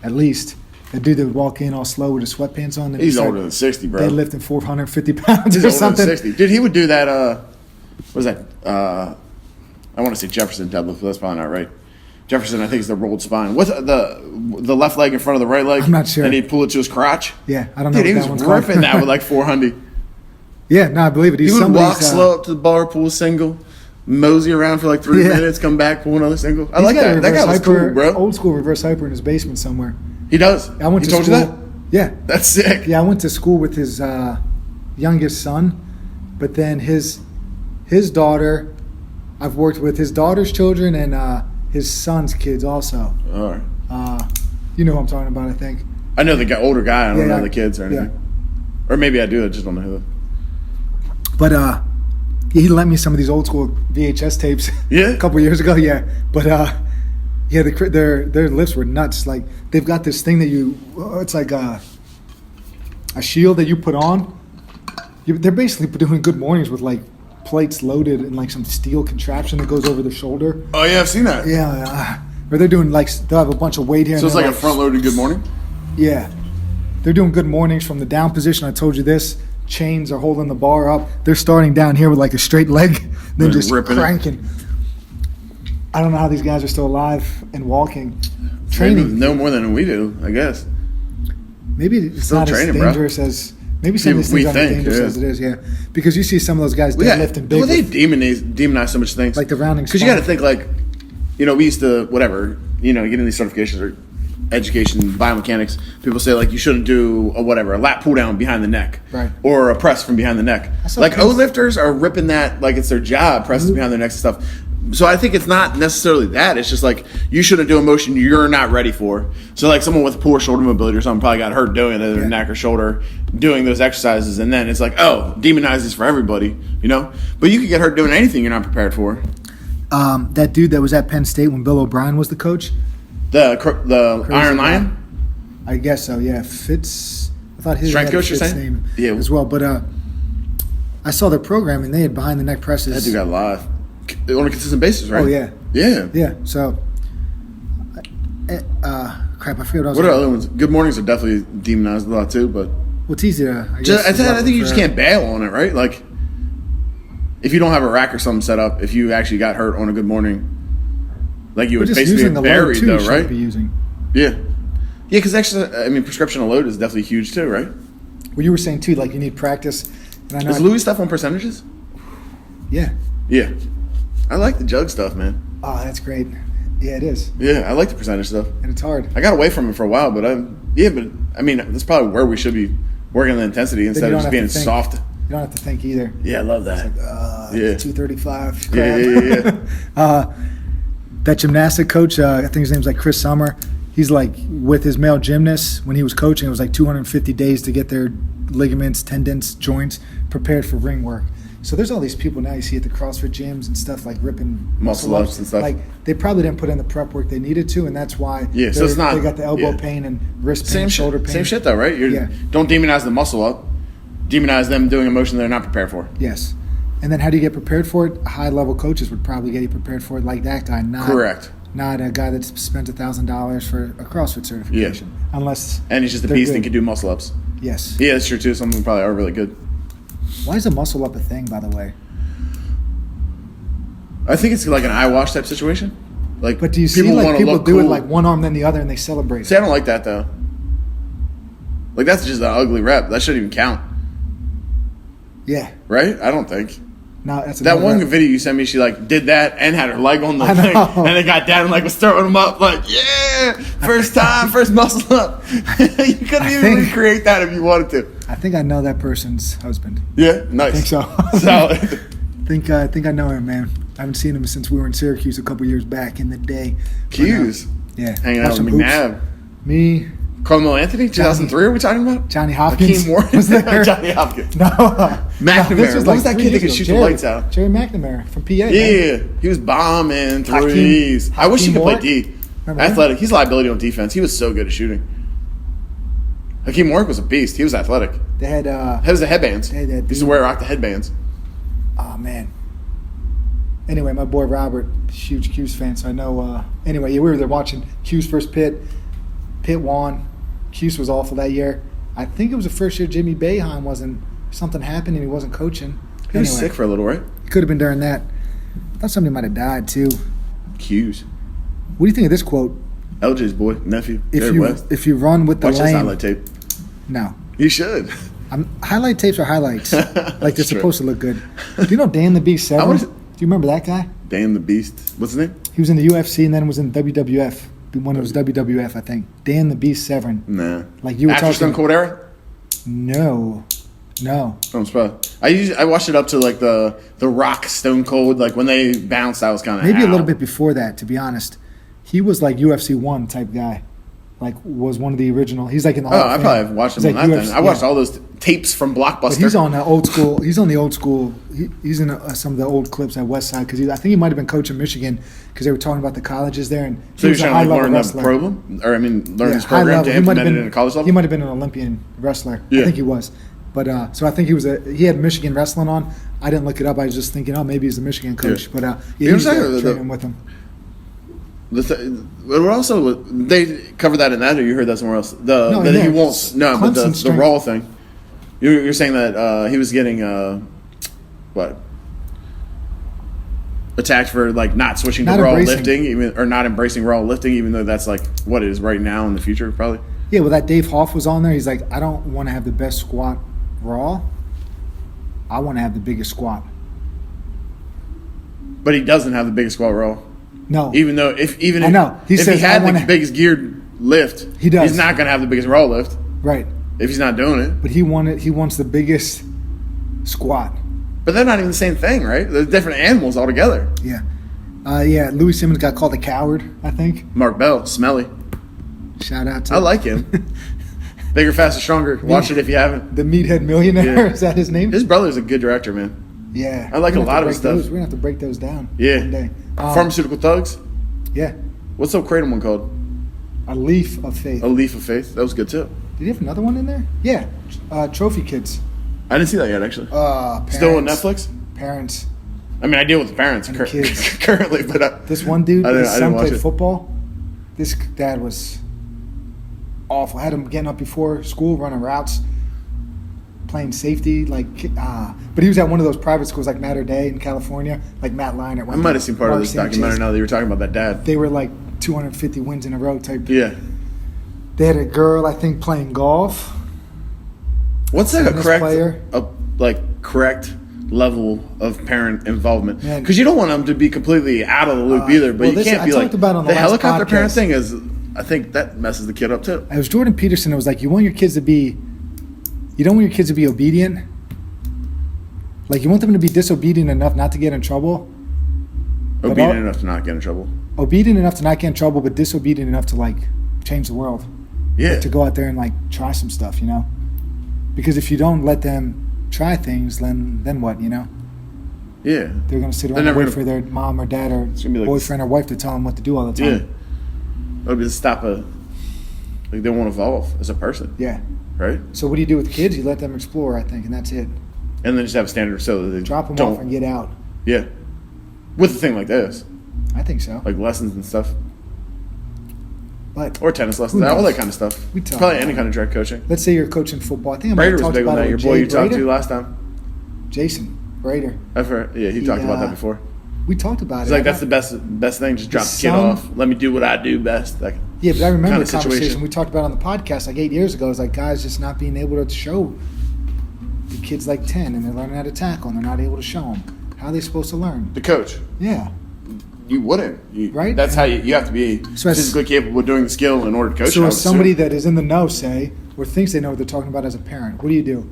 at least. The dude that would walk in all slow with his sweatpants on. He's older than 60, bro. They're lifting 450 pounds or something. Older than 60. Dude, he would do that, what was that? I want to say Jefferson deadlift, but that's probably not right. Jefferson, I think, is the rolled spine. What's the left leg in front of the right leg? I'm not sure. And he'd pull it to his crotch? Yeah, I don't know. Dude, he was ripping that with like 400. Yeah, no, I believe it. He would walk slow up to the bar, pull a single, mosey around for like 3 minutes, come back, pull another single. I like that. That guy was cool, bro. Old school reverse hyper in his basement somewhere. He does. I went to school. He told you that? Yeah. That's sick. Yeah, I went to school with his youngest son, but then his daughter, I've worked with his daughter's children and his son's kids also. All right. You know who I'm talking about, I think. I know the older guy. I don't know the kids or anything. Yeah. Or maybe I do. I just don't know who. But he lent me some of these old school VHS tapes a couple years ago. Yeah. But yeah, their lifts were nuts. Like they've got this thing that it's like a shield that you put on. They're basically doing good mornings with like plates loaded and like some steel contraption that goes over the shoulder. Oh yeah, I've seen that. Yeah, or they're doing like they'll have a bunch of weight here. So it's like a front loaded good morning. Yeah, they're doing good mornings from the down position. I told you this chains are holding the bar up. They're starting down here with like a straight leg, then just cranking. I don't know how these guys are still alive and walking. Training. No more than we do, I guess. Maybe it's still not as dangerous as maybe some of these things aren't as dangerous as it is. Yeah, because you see some of those guys deadlifting big. Well, they demonize so much things like the rounding. Because you got to think like, we used to getting these certifications or education biomechanics. People say like you shouldn't do a lat pull down behind the neck, right? Or a press from behind the neck. Like O lifters are ripping that like it's their job, presses behind their necks and stuff. So I think it's not necessarily that. It's just like you shouldn't do a motion you're not ready for. So like someone with poor shoulder mobility or something probably got hurt doing it, their neck or shoulder, doing those exercises, and then it's like, demonize this for everybody, But you could get hurt doing anything you're not prepared for. That dude that was at Penn State when Bill O'Brien was the coach? The Iron Lion? I guess so, yeah. Fitz, I thought his strength coach, you're saying? Name yeah. as well. But I saw their program, and they had behind the neck presses. That dude got live. On a consistent basis, right? Oh, yeah. Yeah. Yeah, so, crap, I forget what I was What are other ones? Good mornings are definitely demonized a lot, too, but... Well, it's easy to, I guess... I think you just can't bail on it, right? Like, if you don't have a rack or something set up, if you actually got hurt on a good morning, like you would basically be buried, though, right? Be using. Yeah. Yeah, because actually, prescription of load is definitely huge, too, right? Well, you were saying, too, like, you need practice. And I know is Louis stuff on percentages? Yeah. Yeah. I like the jug stuff, man. Oh, that's great. Yeah, it is. Yeah, I like the percentage stuff. And it's hard. I got away from it for a while, but that's probably where we should be working on the intensity instead of just being soft. You don't have to think either. Yeah, I love that. It's like, 235. Yeah. That gymnastic coach, I think his name's like Chris Summer. He's like with his male gymnasts when he was coaching. It was like 250 days to get their ligaments, tendons, joints prepared for ring work. So there's all these people now you see at the CrossFit gyms and stuff like ripping muscle ups and stuff. Like they probably didn't put in the prep work they needed to, and that's why so it's not, they got the elbow pain and wrist pain, shoulder pain. Same shit though, right? Don't demonize the muscle up. Demonize them doing a motion they're not prepared for. Yes. And then how do you get prepared for it? High-level coaches would probably get you prepared for it like that guy. Correct. Not a guy that spent $1,000 for a CrossFit certification. Yeah. Unless and he's just a beast and can do muscle ups. Yes. Yeah, that's true too. Some of them probably are really good. Why is a muscle up a thing, by the way? I think it's like an eye wash type situation. Like, but do you see like people do it like one arm then the other and they celebrate? See, I don't like that though. Like that's just an ugly rep. That shouldn't even count. Yeah. Right? I don't think. No, that's that one video you sent me. She like did that and had her leg on the thing, and it got down and like was throwing them up. Like, yeah, first time, first muscle up. You couldn't even recreate that if you wanted to. I think I know that person's husband. Yeah, nice. I think so. I think I know him, man. I haven't seen him since we were in Syracuse a couple years back in the day. Hughes. Yeah. Hanging out with McNabb. Me. Carmelo Anthony, 2003, are we talking about? Johnny Hopkins. Hakeem Ward. Was there? Johnny Hopkins. No. McNamara. What was that kid that could shoot the lights out? Jerry McNamara from PA. Yeah. He was bombing threes. I wish he could play D. Athletic. He's a liability on defense. He was so good at shooting. Hakeem Ward was a beast. He was athletic. They had the headbands. He used to rock the headbands. Oh, man. Anyway, my boy Robert, huge Q's fan, so I know. Anyway, we were there watching Q's first pit. Pitt won. Cuse was awful that year. I think it was the first year Jimmy Boeheim something happened and he wasn't coaching. He was sick for a little, right? It could have been during that. I thought somebody might have died too. Cuse. What do you think of this quote? LJ's boy, nephew. If you run with the lane. Watch this highlight tape. No. You should. Highlight tapes are highlights. Like they're supposed to look good. Do you know Dan the Beast Severn? Do you remember that guy? Dan the Beast. What's his name? He was in the UFC and then was in WWF. When it was WWF, I think. Dan the Beast Severn. Nah. Like you were after Stone Cold era? No. I'm surprised. I watched it up to like the Rock Stone Cold. Like when they bounced, I was kind of maybe a little bit before that. To be honest, he was like UFC 1 type guy. Like was one of the original. He's like in the. I probably have watched him on that. Then I watched all those tapes from Blockbuster. But he's on the old school. He's on the old school. He's in some of the old clips at Westside because I think he might have been coaching Michigan because they were talking about the colleges there. And so he was trying to learn the program, learn his program to implement it in a college level. He might have been an Olympian wrestler. I think he was. But so I think he had Michigan wrestling on. I didn't look it up. I was just thinking, maybe he's a Michigan coach. But he was training with him. They covered that in that, or you heard that somewhere else? He won't. No, but the Raw thing. You're saying that he was getting what? Attacked for like not switching to raw lifting, or not embracing raw lifting, even though that's like what it is right now in the future, probably. Yeah, well, that Dave Hoff was on there. He's like, I don't want to have the best squat raw. I want to have the biggest squat. But he doesn't have the biggest squat raw. No. Even though if he had the biggest geared lift, he does. He's not going to have the biggest raw lift. Right. If he's not doing it. But he wants the biggest squat. But they're not even the same thing, right? They're different animals altogether. Yeah. Louis Simmons got called a coward, I think. Mark Bell, smelly. Shout out to I like him. Bigger, faster, stronger. Watch it if you haven't. The Meathead Millionaire, is that his name? His brother's a good director, man. Yeah. I like a lot of his stuff. We're going to have to break those down Yeah. one day. Pharmaceutical Thugs? Yeah. What's the Kratom one called? A Leaf of Faith. A Leaf of Faith. That was good, too. Did he have another one in there? Yeah. Trophy Kids. I didn't see that yet, actually. Parents, still on Netflix? Parents. I mean, I deal with parents kids. currently, but... this one dude, his son played it. football. This dad was awful. Had him getting up before school, running routes, playing safety. But he was at one of those private schools like Mater Dei in California, like Matt Leinart. I might have seen part of this documentary now that you were talking about that dad. They were like 250 wins in a row type. Yeah. They had a girl, I think, playing golf. What's like correct level of parent involvement? Because you don't want them to be completely out of the loop either, but you can't be like the helicopter parent thing is. I think that messes the kid up too. It was Jordan Peterson. It was like you don't want your kids to be obedient. Like you want them to be disobedient enough not to get in trouble. Obedient enough to not get in trouble. Obedient enough to not get in trouble, but disobedient enough to like change the world. Yeah. Like, to go out there and like try some stuff, you know. Because if you don't let them try things, then what, you know? Yeah. They're going to sit around and wait for their mom or dad or boyfriend or wife to tell them what to do all the time. Yeah. It'll be they won't evolve as a person. Yeah. Right? So what do you do with kids? You let them explore, I think, and that's it. And then just have a standard so that they drop them don't, off and get out. Yeah. With a thing like this. I think so. Like lessons and stuff. But or tennis lessons, all that kind of stuff. Probably any kind of direct coaching. Let's say you're coaching football. I think Brader was big on that. Your boy you talked to last time. Jason Brader. I've heard. Yeah, he talked about that before. We talked about it. Like that's the best thing. Just drop the kid off. Let me do what I do best. But I remember the conversation we talked about on the podcast like 8 years ago. It was like guys just not being able to show the kids like 10 and they're learning how to tackle and they're not able to show them. How are they supposed to learn? The coach. Yeah. You wouldn't. Right? That's how you have to be physically capable of doing the skill in order to coach. So as somebody that is in the know, say, or thinks they know what they're talking about as a parent, what do?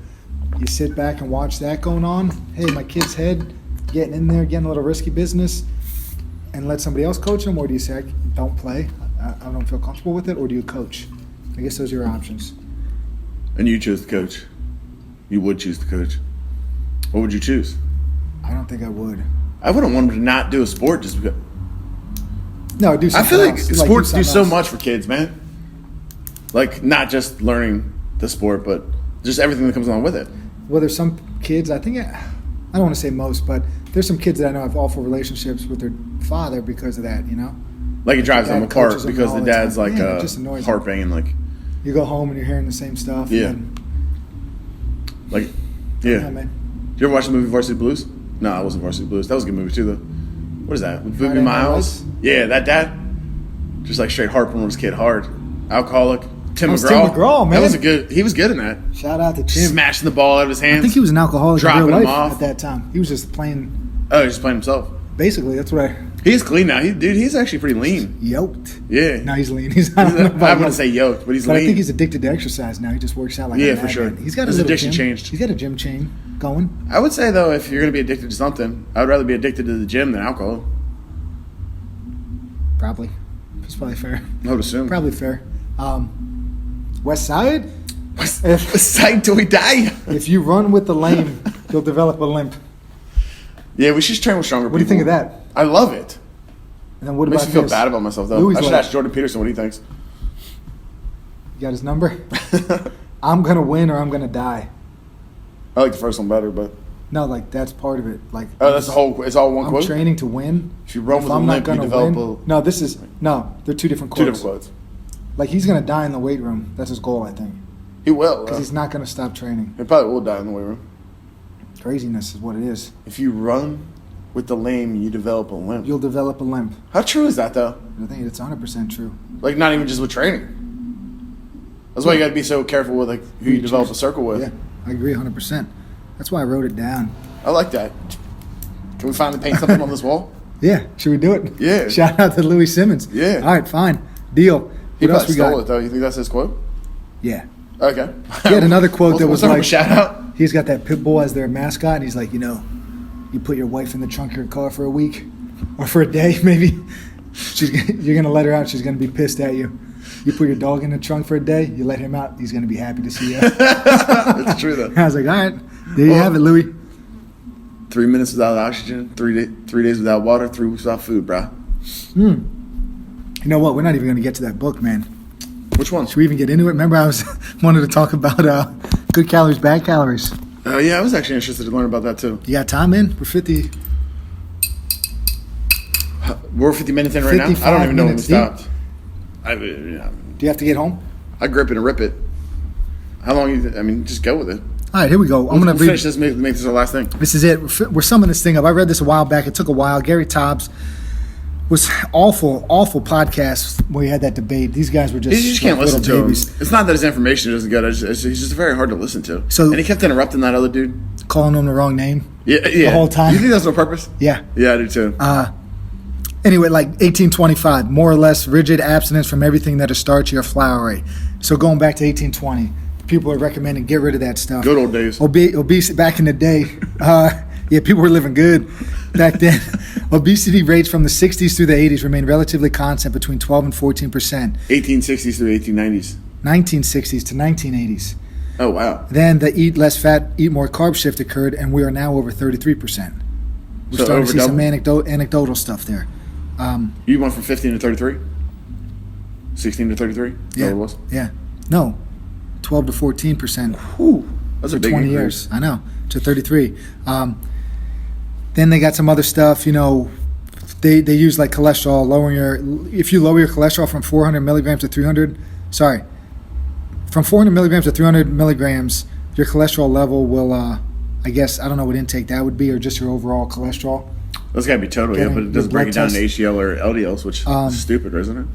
You sit back and watch that going on? Hey, my kid's head getting in there, getting a little risky business, and let somebody else coach them? Or do you say, don't play, I don't feel comfortable with it? Or do you coach? I guess those are your options. And you choose the coach. You would choose the coach. What would you choose? I don't think I would. I wouldn't want them to not do a sport just because. No, do something I feel like else. sports do so much for kids, man. Like, not just learning the sport, but just everything that comes along with it. Well, there's some kids, I don't want to say most, but there's some kids that I know have awful relationships with their father because of that, you know? Like, it drives them apart because the dad's like harping and like. You go home and you're hearing the same stuff. Yeah. Yeah, man. Did you ever watch the movie Varsity Blues? No, it wasn't Varsity Blues. That was a good movie too, though. What is that? With Boobie Miles? Yeah, that dad. Just like straight harping on his kid hard. Alcoholic. Tim McGraw. Tim McGraw, man. He was good in that. Shout out to Tim. Smashing the ball out of his hands. I think he was an alcoholic in real life at that time. He was just playing. Oh, he was just playing himself. Basically, that's what I. He's clean now. He's actually pretty lean. Yoked. Yeah. No, he's lean. I wouldn't say yoked, but he's lean. I think he's addicted to exercise now. He just works out like a for sure. He's got his addiction changed. He's got a gym chain going. I would say though, if you're going to be addicted to something, I would rather be addicted to the gym than alcohol. Probably. It's probably fair. I would assume. Probably fair. Westside? Westside till we die. If you run with the lame, you'll develop a limp. Yeah, we should train with stronger people. What do you think of that? I love it. And then what makes about me feel bad about myself, though. I should ask Jordan Peterson what he thinks. You got his number? I'm going to win or I'm going to die. I like the first one better, but... No, like, that's part of it. Like, that's the whole... It's all one quote? I'm training to win. If you run with a limp, you develop No, they're two different quotes. Two different quotes. Like, he's going to die in the weight room. That's his goal, I think. He will. Because he's not going to stop training. He probably will die in the weight room. Craziness is what it is. If you run with the lame, you develop a limp. You'll develop a limp. How true is that, though? I think it's 100% true. Like, not even just with training. That's why you got to be so careful with like who you develop a circle with. Yeah, I agree 100%. That's why I wrote it down. I like that. Can we finally paint something on this wall? Yeah, should we do it? Yeah. Shout out to Louis Simmons. Yeah. All right, fine. Deal. He What else probably we got? stole it, though. You think that's his quote? Yeah. Okay. He had another quote that was we'll like, shout out. he's got that pit bull as their mascot, and he's like, you put your wife in the trunk of your car for a week or for a day, maybe. You're going to let her out. She's going to be pissed at you. You put your dog in the trunk for a day, you let him out, he's going to be happy to see you. It's true, though. I was like, all right, there you have it, Louis. 3 minutes without oxygen, 3 days without water, 3 weeks without food, bro. You know what? We're not even going to get to that book, man. Which one? Should we even get into it? Remember, I wanted to talk about good calories, bad calories. Oh, yeah, I was actually interested to learn about that, too. You got time in? We're 50. We're 50 minutes in right now? I don't even know when we stopped. Do you have to get home? I grip it and rip it. How long just go with it. All right, here we go. I'm going to finish this, make this our last thing. This is it. We're summing this thing up. I read this a while back. It took a while. Gary Tobbs was awful podcast where he had that debate. These guys were just You just can't listen to babies. him. It's not that his information isn't good. He's just very hard to listen to. So- and he kept interrupting that other dude. Calling him the wrong name. Yeah. The whole time. You think that's on purpose? Yeah. Yeah, I do too. Anyway, like 1825, more or less rigid abstinence from everything that is starchy or floury. So going back to 1820, people are recommending get rid of that stuff. Good old days. Obesity back in the day. People were living good back then. Obesity rates from the 60s through the 80s remained relatively constant between 12 and 14%. 1860s through 1890s. 1960s to 1980s. Oh, wow. Then the eat less fat, eat more carb shift occurred, and we are now over 33%. We're So starting to see over some anecdotal stuff there. You went from 15 to 33? 16 to 33? Is that what it was? Yeah. No. 12 to 14%. Whew. That's a For big 20 increase. years. I know. To 33. Then they got some other stuff, they use like cholesterol, if you lower your cholesterol from 400 milligrams to 300, from 400 milligrams to 300 milligrams, your cholesterol level will, I don't know what intake that would be, or just your overall cholesterol. That's got to be total, yeah, but it doesn't blood break it down to test. HDL or LDLs, which is stupid, isn't it?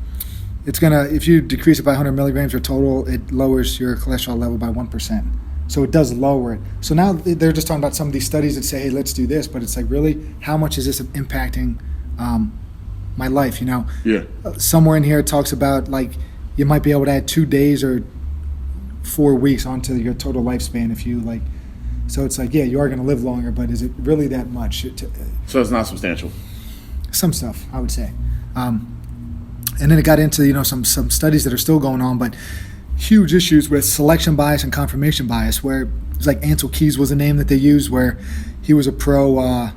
It's if you decrease it by 100 milligrams or total, it lowers your cholesterol level by 1%. So it does lower it. So now they're just talking about some of these studies that say, hey, let's do this. But it's like, really, how much is this impacting my life? Yeah. Somewhere in here it talks about like you might be able to add 2 days or 4 weeks onto your total lifespan if you like. So it's like, yeah, you are going to live longer, but is it really that much? So it's not substantial. Some stuff, I would say. And then it got into some studies that are still going on, but huge issues with selection bias and confirmation bias, where it's like Ansel Keys was a name that they used, where he was a pro,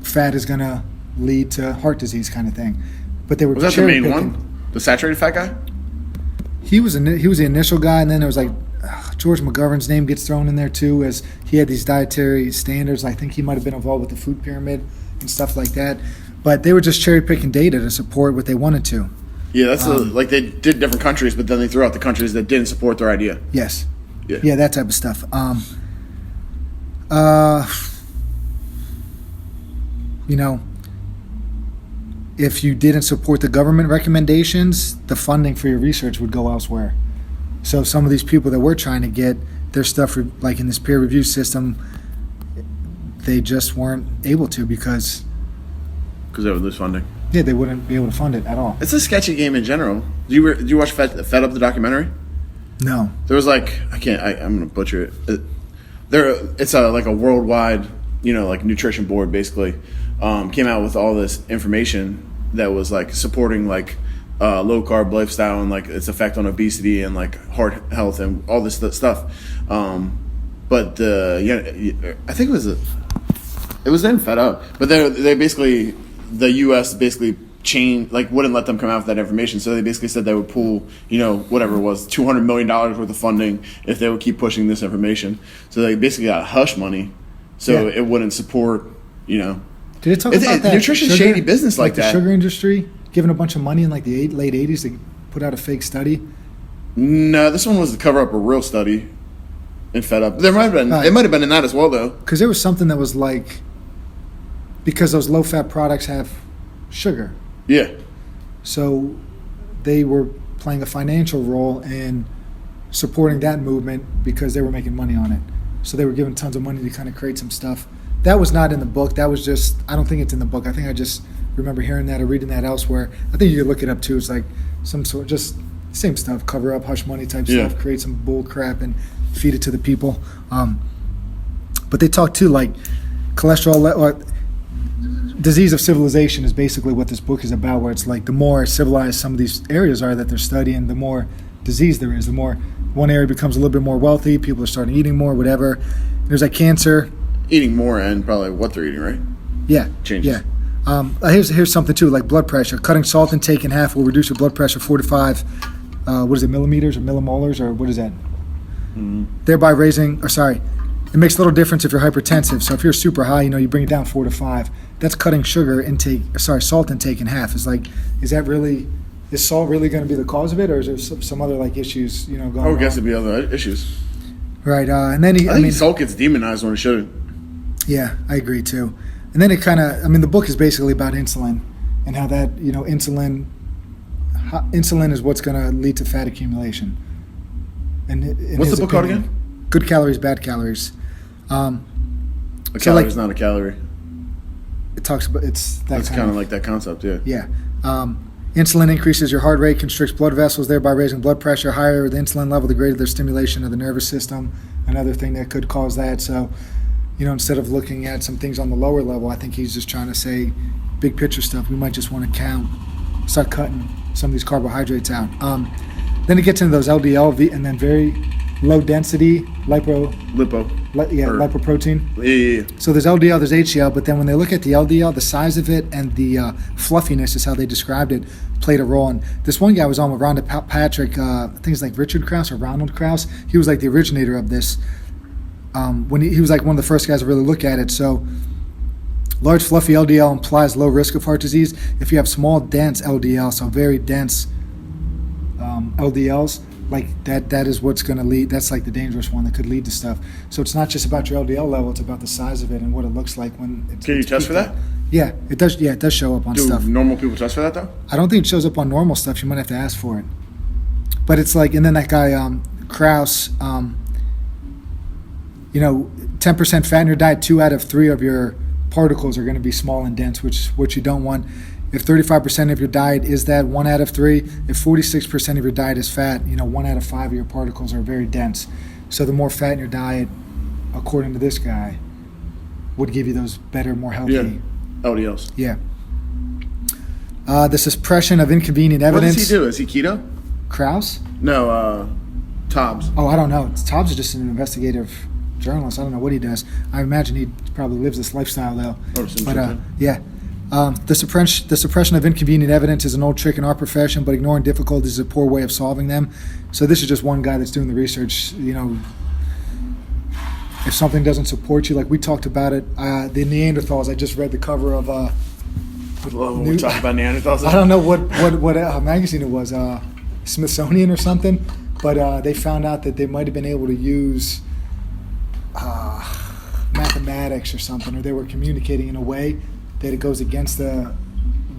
fat is going to lead to heart disease kind of thing. But they were Was that the cherry main picking. one? The saturated fat guy? He was the initial guy, and then there was like George McGovern's name gets thrown in there too, as he had these dietary standards. I think he might have been involved with the food pyramid and stuff like that. But they were just cherry picking data to support what they wanted to. Yeah, that's like they did different countries, but then they threw out the countries that didn't support their idea. Yes. Yeah. Yeah, that type of stuff. If you didn't support the government recommendations, the funding for your research would go elsewhere. So some of these people that we're trying to get their stuff, like in this peer review system, they just weren't able to because they would lose funding. Yeah, they wouldn't be able to fund it at all. It's a sketchy game in general. Did you watch Fed Up, the documentary? No. There was I'm going to butcher it. It's like a worldwide, like nutrition board basically, came out with all this information that was like supporting like low carb lifestyle and like its effect on obesity and like heart health and all this stuff. But I think it was in Fed Up, but they basically, the U.S. basically wouldn't let them come out with that information, so they basically said they would pull whatever it was, $200 million worth of funding if they would keep pushing this information. So they basically got hush money, so it wouldn't support Did it talk about that? Nutrition's shady business like the that. sugar industry giving a bunch of money in like the late 80s to put out a fake study. No, this one was to cover up a real study in Fed Up. There might have been. Right. It might have been in that as well, though. Because there was something that was like, because those low-fat products have sugar. Yeah. So they were playing a financial role in supporting that movement because they were making money on it. So they were given tons of money to kind of create some stuff. That was not in the book. That was just, I don't think it's in the book. I think I just remember hearing that or reading that elsewhere. I think you could look it up too. It's like some sort, just same stuff, cover up, hush money type stuff, create some bull crap and feed it to the people. But they talk too, like cholesterol, disease of civilization is basically what this book is about, where it's like the more civilized some of these areas are that they're studying, the more disease there is, the more one area becomes a little bit more wealthy, people are starting eating more, whatever. There's like cancer. Eating more and probably what they're eating, right? Yeah. Changes. Yeah. Here's something too, like blood pressure. Cutting salt intake in half will reduce your blood pressure 4 to 5, millimeters or millimolars, or what is that? Thereby it makes little difference if you're hypertensive. So if you're super high, you bring it down 4 to 5. That's cutting salt intake in half. Is salt really going to be the cause of it, or is there some other like issues, going on? I would guess it'd be other issues. Right, and then I think salt gets demonized when it shouldn't. Yeah, I agree too. And then it kind of, the book is basically about insulin and how that, insulin is what's going to lead to fat accumulation. And what's the book called again? Good Calories, Bad Calories. A calorie is not a calorie. It talks about That's kind of like that concept, yeah. Yeah. Insulin increases your heart rate, constricts blood vessels, thereby raising blood pressure. Higher the insulin level, the greater their stimulation of the nervous system. Another thing that could cause that. So, instead of looking at some things on the lower level, I think he's just trying to say big picture stuff. We might just want to start cutting some of these carbohydrates out. Then it gets into those LDL and then very low density lipoprotein. Yeah. So there's LDL, there's HDL, but then when they look at the LDL, the size of it and the fluffiness is how they described it, played a role. And this one guy was on with Rhonda Patrick, I think it's like Richard Krause or Ronald Krause. He was like the originator of this. When he was like one of the first guys to really look at it. So large fluffy LDL implies low risk of heart disease. If you have small dense LDL, so very dense LDLs, like that is what's going to lead. That's like the dangerous one that could lead to stuff. So it's not just about your LDL level; it's about the size of it and what it looks like when it's. Can you test for that? Yeah, it does. Yeah, it does show up on stuff. Do normal people test for that though? I don't think it shows up on normal stuff. You might have to ask for it. But it's like, and then that guy Krause, 10% fat in your diet, 2 out of 3 of your particles are going to be small and dense, which you don't want. If 35% of your diet is that, 1 out of 3. If 46% of your diet is fat, 1 out of 5 of your particles are very dense. So the more fat in your diet, according to this guy, would give you those better, more healthy. Yeah. LDLs. Yeah. The suppression of inconvenient evidence. What does he do? Is he keto? Krause? No, Tobbs. Oh, I don't know. Tobbs is just an investigative journalist. I don't know what he does. I imagine he probably lives this lifestyle though. Yeah. The suppression of inconvenient evidence is an old trick in our profession, but ignoring difficulties is a poor way of solving them. So this is just one guy that's doing the research. If something doesn't support you, like we talked about it, the Neanderthals. I just read the cover of. We talk about Neanderthals. I don't know what magazine it was, Smithsonian or something, but they found out that they might have been able to use mathematics or something, or they were communicating in a way that it goes against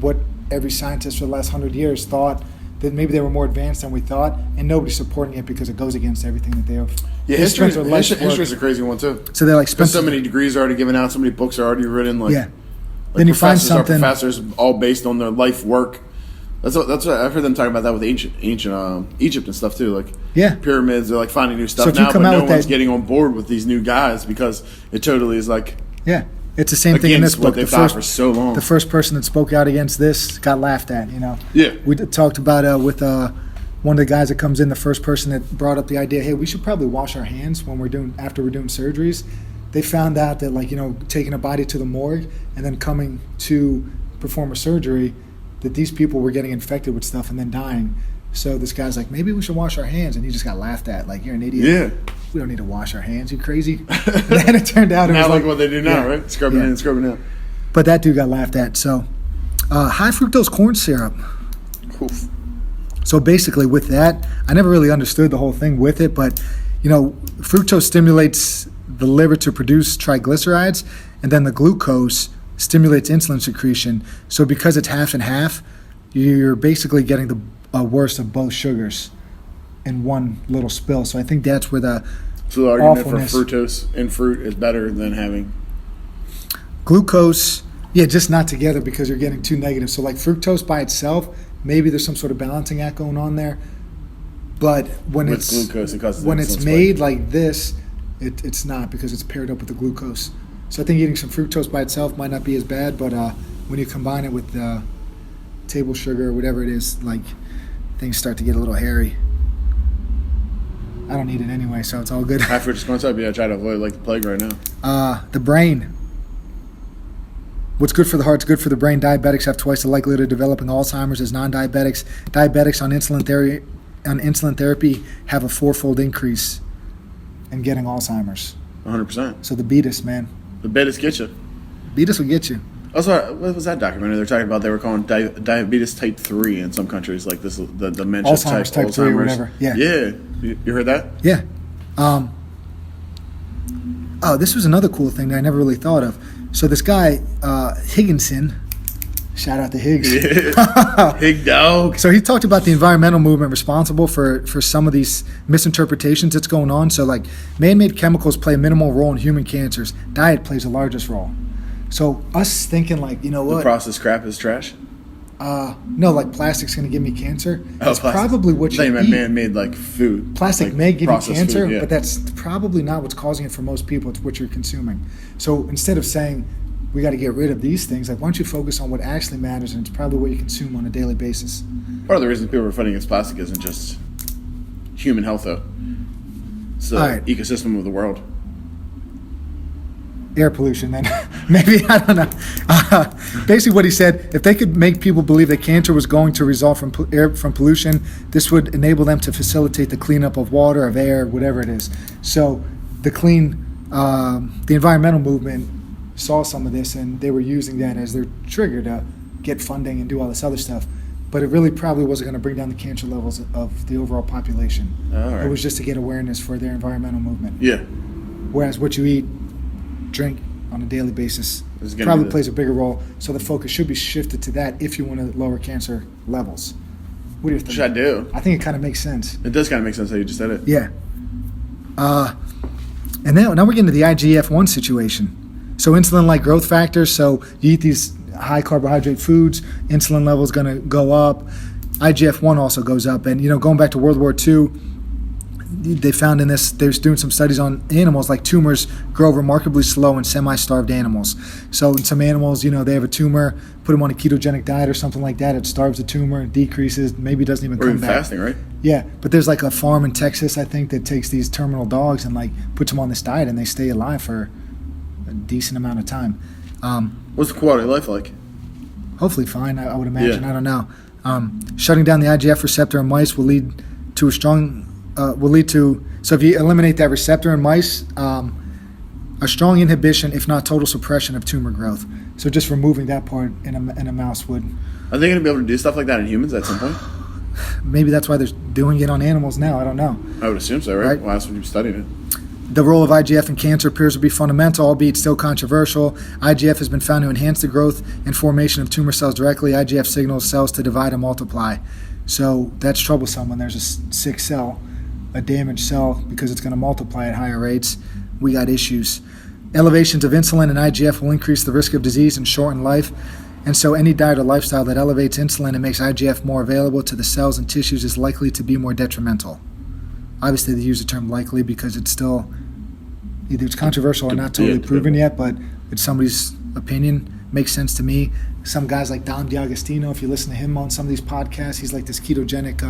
what every scientist for the last 100 years thought, that maybe they were more advanced than we thought, and nobody's supporting it because it goes against everything that they have. Yeah, history's a crazy one too. So they're like so many degrees are already given out, so many books are already written. Like, yeah. Then you find something. Professors all based on their life work. That's what I've heard them talking about that with ancient Egypt and stuff too. Like pyramids, they're like finding new stuff now, but no one's getting on board with these new guys because it totally is like it's the same thing in this book. What they've thought for so long. The first person that spoke out against this got laughed at. Yeah. We talked about with one of the guys that comes in, the first person that brought up the idea, hey, we should probably wash our hands after we're doing surgeries. They found out that taking a body to the morgue and then coming to perform a surgery, that these people were getting infected with stuff and then dying. So this guy's like, maybe we should wash our hands, and he just got laughed at. Like, you're an idiot. Yeah. We don't need to wash our hands. You crazy? And then it turned out it was like what they do now, right? Scrubbing in and scrubbing out. But that dude got laughed at. So high fructose corn syrup. Oof. So basically with that, I never really understood the whole thing with it, but fructose stimulates the liver to produce triglycerides, and then the glucose stimulates insulin secretion. So because it's half and half, you're basically getting the worst of both sugars in one little spill. So I think that's where the argument awfulness. for fructose in fruit is better than having glucose. Yeah, just not together because you're getting too negative. So like fructose by itself, maybe there's some sort of balancing act going on there. But when with it's glucose, it causes when insulin it's spike. made like this, it's not, because it's paired up with the glucose. So I think eating some fructose by itself might not be as bad, but when you combine it with table sugar or whatever it is, like, things start to get a little hairy. I don't need it anyway, so it's all good. After just going up, I try to avoid like the plague right now. The brain. What's good for the heart's good for the brain. Diabetics have twice the likelihood of developing Alzheimer's as non-diabetics. Diabetics on insulin therapy have a 4-fold increase in getting Alzheimer's. 100%. So the beatus, man. The betas get you. Beatus will get you. Also, what was that documentary they're talking about? They were calling diabetes type 3 in some countries, like this, the dementia Alzheimer's type 3 or whatever. Yeah. Yeah. You heard that? Yeah. This was another cool thing that I never really thought of. So this guy, Higginson, shout out to Higgs. Yeah. Hig dog. So he talked about the environmental movement responsible for some of these misinterpretations that's going on. So like man-made chemicals play a minimal role in human cancers. Diet plays the largest role. So us thinking like, you know what? The processed crap is trash? No, like plastic's going to give me cancer. That's plastic. probably what you eat. Man-made like food. Plastic like may give you cancer, food, yeah. but that's probably not what's causing it for most people. It's what you're consuming. So instead of saying we got to get rid of these things, like why don't you focus on what actually matters, and it's probably what you consume on a daily basis. Part of the reason people are fighting against plastic isn't just human health, though. It's the right. ecosystem of the world. Air pollution, then. Maybe, I don't know. Basically what he said, if they could make people believe that cancer was going to result from from pollution, this would enable them to facilitate the cleanup of water, of air, whatever it is. So the environmental movement saw some of this, and they were using that as their trigger to get funding and do all this other stuff. But it really probably wasn't going to bring down the cancer levels of the overall population. All right. It was just to get awareness for their environmental movement. Yeah. Whereas what you eat, drink on a daily basis probably plays a bigger role. So the focus should be shifted to that if you want to lower cancer levels. What do you think? Which I do. I think it kind of makes sense. It does kind of make sense how you just said it. Yeah. And now we're getting to the IGF-1 situation. So insulin-like growth factors. So you eat these high carbohydrate foods, insulin level is going to go up. IGF-1 also goes up. And, going back to World War II, they found in this, they're doing some studies on animals, like tumors grow remarkably slow in semi-starved animals. So in some animals, they have a tumor, put them on a ketogenic diet or something like that, it starves the tumor, it decreases, maybe doesn't even come back. Fasting, right? Yeah, but there's like a farm in Texas, I think, that takes these terminal dogs and like puts them on this diet, and they stay alive for a decent amount of time. What's the quality of life like? Hopefully fine, I would imagine. Yeah. I don't know. Shutting down the IGF receptor in mice will lead to so if you eliminate that receptor in mice, a strong inhibition, if not total suppression of tumor growth. So just removing that part in a mouse would. Are they going to be able to do stuff like that in humans at some point? Maybe that's why they're doing it on animals now. I don't know. I would assume so, right? Right. Well, that's what you're studying it. The role of IGF in cancer appears to be fundamental, albeit still controversial. IGF has been found to enhance the growth and formation of tumor cells directly. IGF signals cells to divide and multiply. So that's troublesome when there's a sick cell, a damaged cell, because it's going to multiply at higher rates. We got issues. Elevations of insulin and IGF will increase the risk of disease and shorten life. And so any diet or lifestyle that elevates insulin and makes IGF more available to the cells and tissues is likely to be more detrimental. Obviously, they use the term likely because it's still, either it's controversial or not totally proven yet, but it's somebody's opinion. Makes sense to me. Some guys like Dom DiAgostino, if you listen to him on some of these podcasts, he's like this ketogenic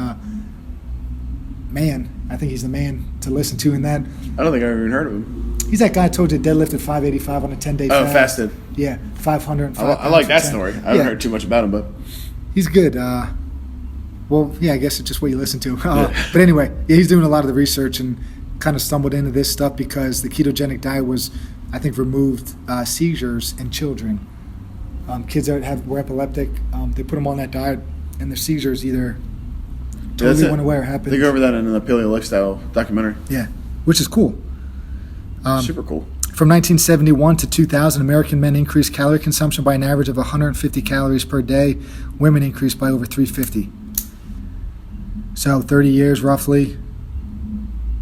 man. I think he's the man to listen to in that. I don't think I've even heard of him. He's that guy I told you deadlifted 585 on a 10-day fast. Oh, fasted. Yeah, 505 I like that 10. story. I haven't heard too much about him, but he's good. Well, yeah, I guess it's just what you listen to. But anyway, yeah, he's doing a lot of the research and kind of stumbled into this stuff because the ketogenic diet was, I think, removed seizures in children. Kids that were epileptic, they put them on that diet, and their seizures either Totally it. went away or happened. They go over that in the Paleo Lifestyle documentary. Yeah, which is cool. Super cool. From 1971 to 2000, American men increased calorie consumption by an average of 150 calories per day. Women increased by over 350. So 30 years roughly,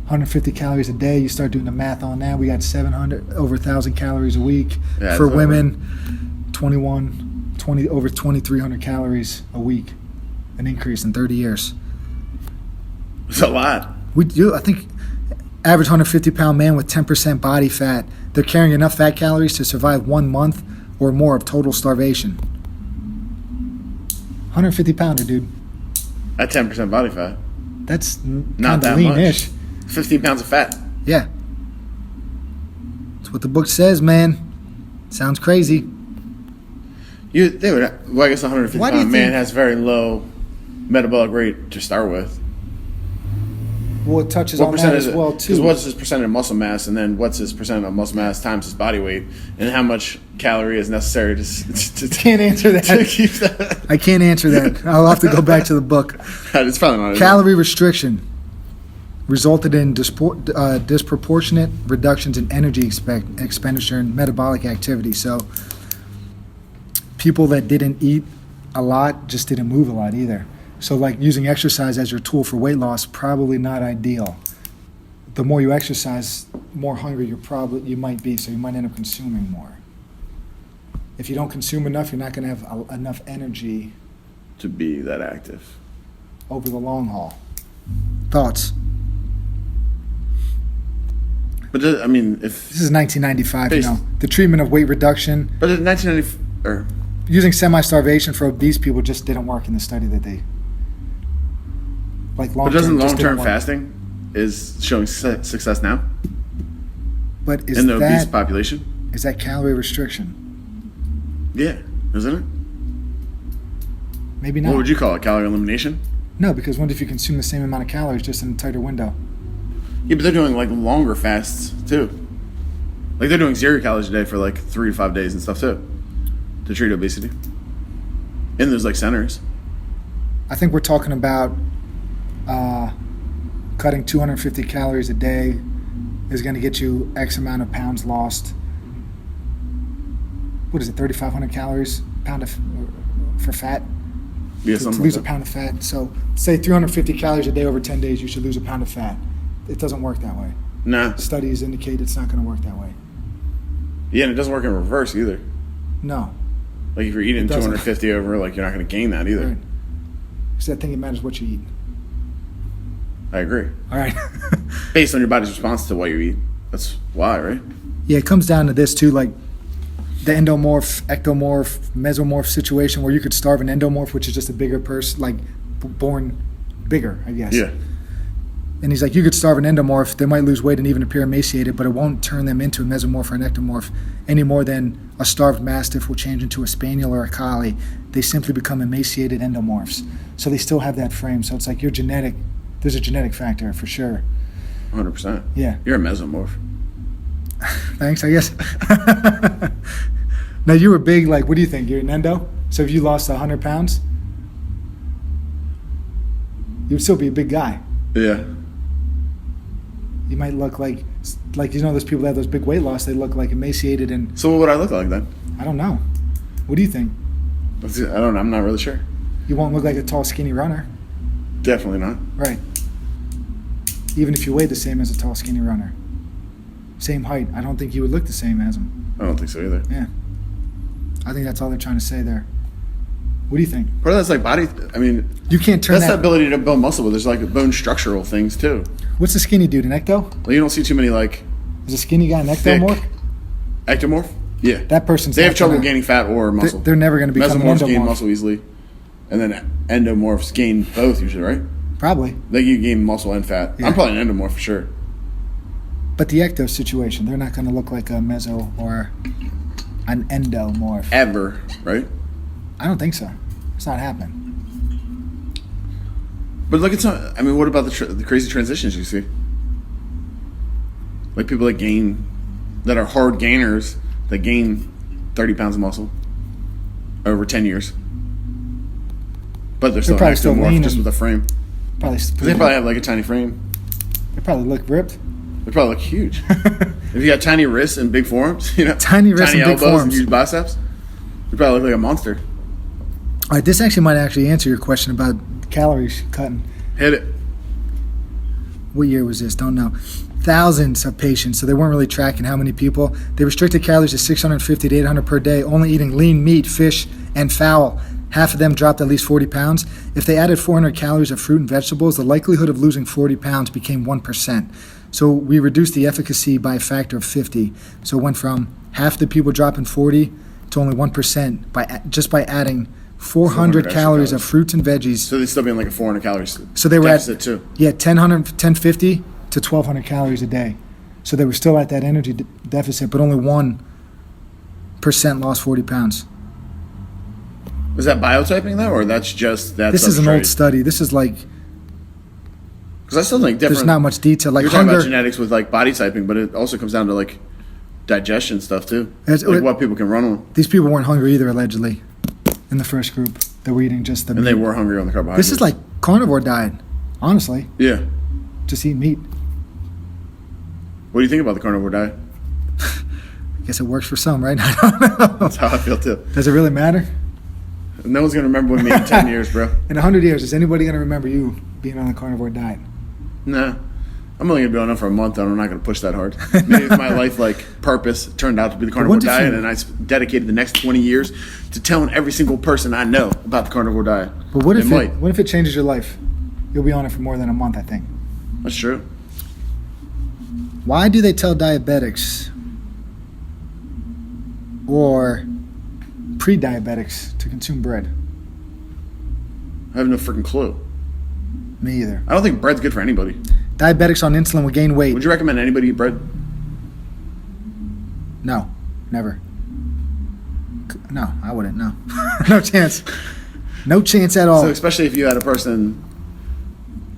150 calories a day. You start doing the math on that. We got 700, over 1,000 calories a week. Yeah, For women, 20, over 2,300 calories a week. An increase in 30 years. It's a lot. We do, I think, average 150-pound man with 10% body fat, they're carrying enough fat calories to survive 1 month or more of total starvation. 150-pounder, dude. At 10% body fat. That's Not that lean-ish. much. 15 pounds of fat. Yeah. That's what the book says, man. Sounds crazy. Well, I guess a 150 Why do you pound man think- has very low metabolic rate to start with. Well, it touches What on that percent as is it? well, Because too. what's his percent of muscle mass, and then what's his percent of muscle mass times his body weight, and how much calorie is necessary to Can't answer that. to keep that? I can't answer that. I'll have to go back to the book. It's probably not. Calorie restriction resulted in disproportionate reductions in energy expenditure and metabolic activity. So people that didn't eat a lot just didn't move a lot either. So like using exercise as your tool for weight loss, probably not ideal. The more you exercise, more hungry you might be, so you might end up consuming more. If you don't consume enough, you're not going to have enough energy to be that active. over the long haul. Thoughts? But I mean, if This is 1995, Based- The treatment of weight reduction, but in 1990 or using semi-starvation for obese people just didn't work in the study that they, like but long-term. doesn't just didn't long-term work. fasting is showing success now But is in the obese that, population? is that calorie restriction? Yeah, isn't it? Maybe not. What would you call it? Calorie elimination? No, because what if you consume the same amount of calories just in a tighter window? Yeah, but they're doing like longer fasts too. Like they're doing 0 calories a day for like 3 to 5 days and stuff too, to treat obesity. In those like centers. I think we're talking about cutting 250 calories a day is going to get you X amount of pounds lost. What is it, 3,500 calories for fat? Yeah, To something lose a like that. pound of fat. So say 350 calories a day over 10 days, you should lose a pound of fat. It doesn't work that way. Nah. Studies indicate it's not going to work that way. Yeah, and it doesn't work in reverse either. No. Like if you're eating It doesn't. 250 over, like you're not going to gain that either. Right. So I think it matters what you eat. I agree. All right. Based on your body's response to what you eat. That's why, right? Yeah, it comes down to this too, like the endomorph, ectomorph, mesomorph situation where you could starve an endomorph, which is just a bigger person, like born bigger, I guess. Yeah. And he's like, you could starve an endomorph, they might lose weight and even appear emaciated, but it won't turn them into a mesomorph or an ectomorph any more than a starved mastiff will change into a spaniel or a collie. They simply become emaciated endomorphs. So they still have that frame. So it's like your genetic, there's a genetic factor for sure. 100%. Yeah. You're a mesomorph. Thanks, I guess. Now you were big, like, what do you think? You're an endo? So if you lost 100 pounds, you would still be a big guy. Yeah. You might look like those people that have those big weight loss, they look like emaciated and, So what would I look like then? I don't know. What do you think? I don't know. I'm not really sure. You won't look like a tall, skinny runner. Definitely not. Right. Even if you weighed the same as a tall, skinny runner. Same height. I don't think you would look the same as him. I don't think so either. Yeah. I think that's all they're trying to say there. What do you think? Part of that's like body. I mean, You can't turn that's the that. ability to build muscle, but there's like bone structural things too. What's the skinny dude, an ecto? Like you don't see too many like Is a skinny guy an thick ectomorph? ectomorph. Yeah, That person's they have not trouble gonna- gaining fat or muscle. They're never going to become an Mesomorphs endomorph. gain muscle easily, and then endomorphs gain both usually, right? Probably. Like you gain muscle and fat. Yeah. I'm probably an endomorph for sure. But the ecto situation, they're not going to look like a meso or an endomorph. Ever, right? I don't think so. It's not happening. But look at some. I mean, what about the crazy transitions you see? Like people that are hard gainers that gain 30 pounds of muscle over 10 years, but they're still an probably still ectomorph lean just and- with a frame. Probably. They probably have like a tiny frame. They probably look ripped. They probably look huge. If you got tiny wrists and big forearms, tiny wrists and big elbows forearms, and huge biceps, you probably look like a monster. All right, this actually might answer your question about calories cutting. Hit it. What year was this? Don't know. Thousands of patients, so they weren't really tracking how many people. They restricted calories to 650 to 800 per day, only eating lean meat, fish, and fowl. Half of them dropped at least 40 pounds. If they added 400 calories of fruit and vegetables, the likelihood of losing 40 pounds became 1%. So we reduced the efficacy by a factor of 50. So it went from half the people dropping 40 to only 1% by adding 400 calories of fruits and veggies. So they still being like a 400 calories. So they were deficit too. Yeah, 1050 to 1,200 calories a day. So they were still at that energy deficit, but only 1% lost 40 pounds. Was that biotyping though, or that's just that? This is an old study. This is like, because I still think different. There's not much detail. Like you're talking hunger, about genetics with like body typing, but it also comes down to like digestion stuff too, like what people can run on. These people weren't hungry either, allegedly, in the first group. They were eating just the meat. And they were hungry on the carbohydrates. This is like carnivore diet, honestly. Yeah. Just eat meat. What do you think about the carnivore diet? I guess it works for some, right? I don't know. That's how I feel too. Does it really matter? No one's gonna remember me in 10 years, bro. In 100 years, is anybody gonna remember you being on a carnivore diet? Nah. I'm only gonna be on it for a month, and I'm not gonna push that hard. Maybe if my life purpose turned out to be the carnivore diet, and I dedicated the next 20 years to telling every single person I know about the carnivore diet. But what if it changes your life? You'll be on it for more than a month, I think. That's true. Why do they tell diabetics or pre-diabetics to consume bread? I have no freaking clue. Me either. I don't think bread's good for anybody. Diabetics on insulin will gain weight. Would you recommend anybody eat bread? No, never. No, I wouldn't. No, no chance. No chance at all. So especially if you had a person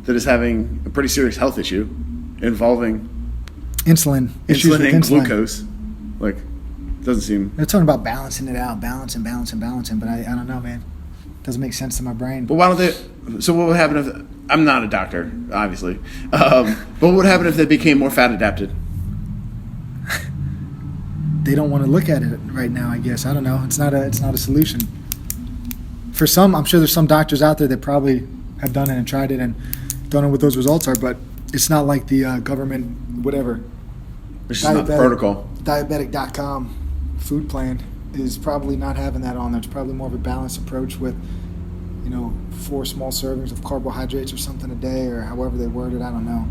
that is having a pretty serious health issue involving insulin issues with and insulin. glucose, doesn't seem. They're talking about balancing it out, balancing, but I don't know, man. Doesn't make sense to my brain. But why don't they? So what would happen if? I'm not a doctor, obviously. But what would happen if they became more fat adapted? They don't want to look at it right now, I guess. I don't know. It's not a solution. For some, I'm sure there's some doctors out there that probably have done it and tried it and don't know what those results are, but it's not like the government, whatever. It's just not the protocol. Diabetic.com food plan is probably not having that on there. It's probably more of a balanced approach with, 4 small servings of carbohydrates or something a day, or however they word it. I don't know.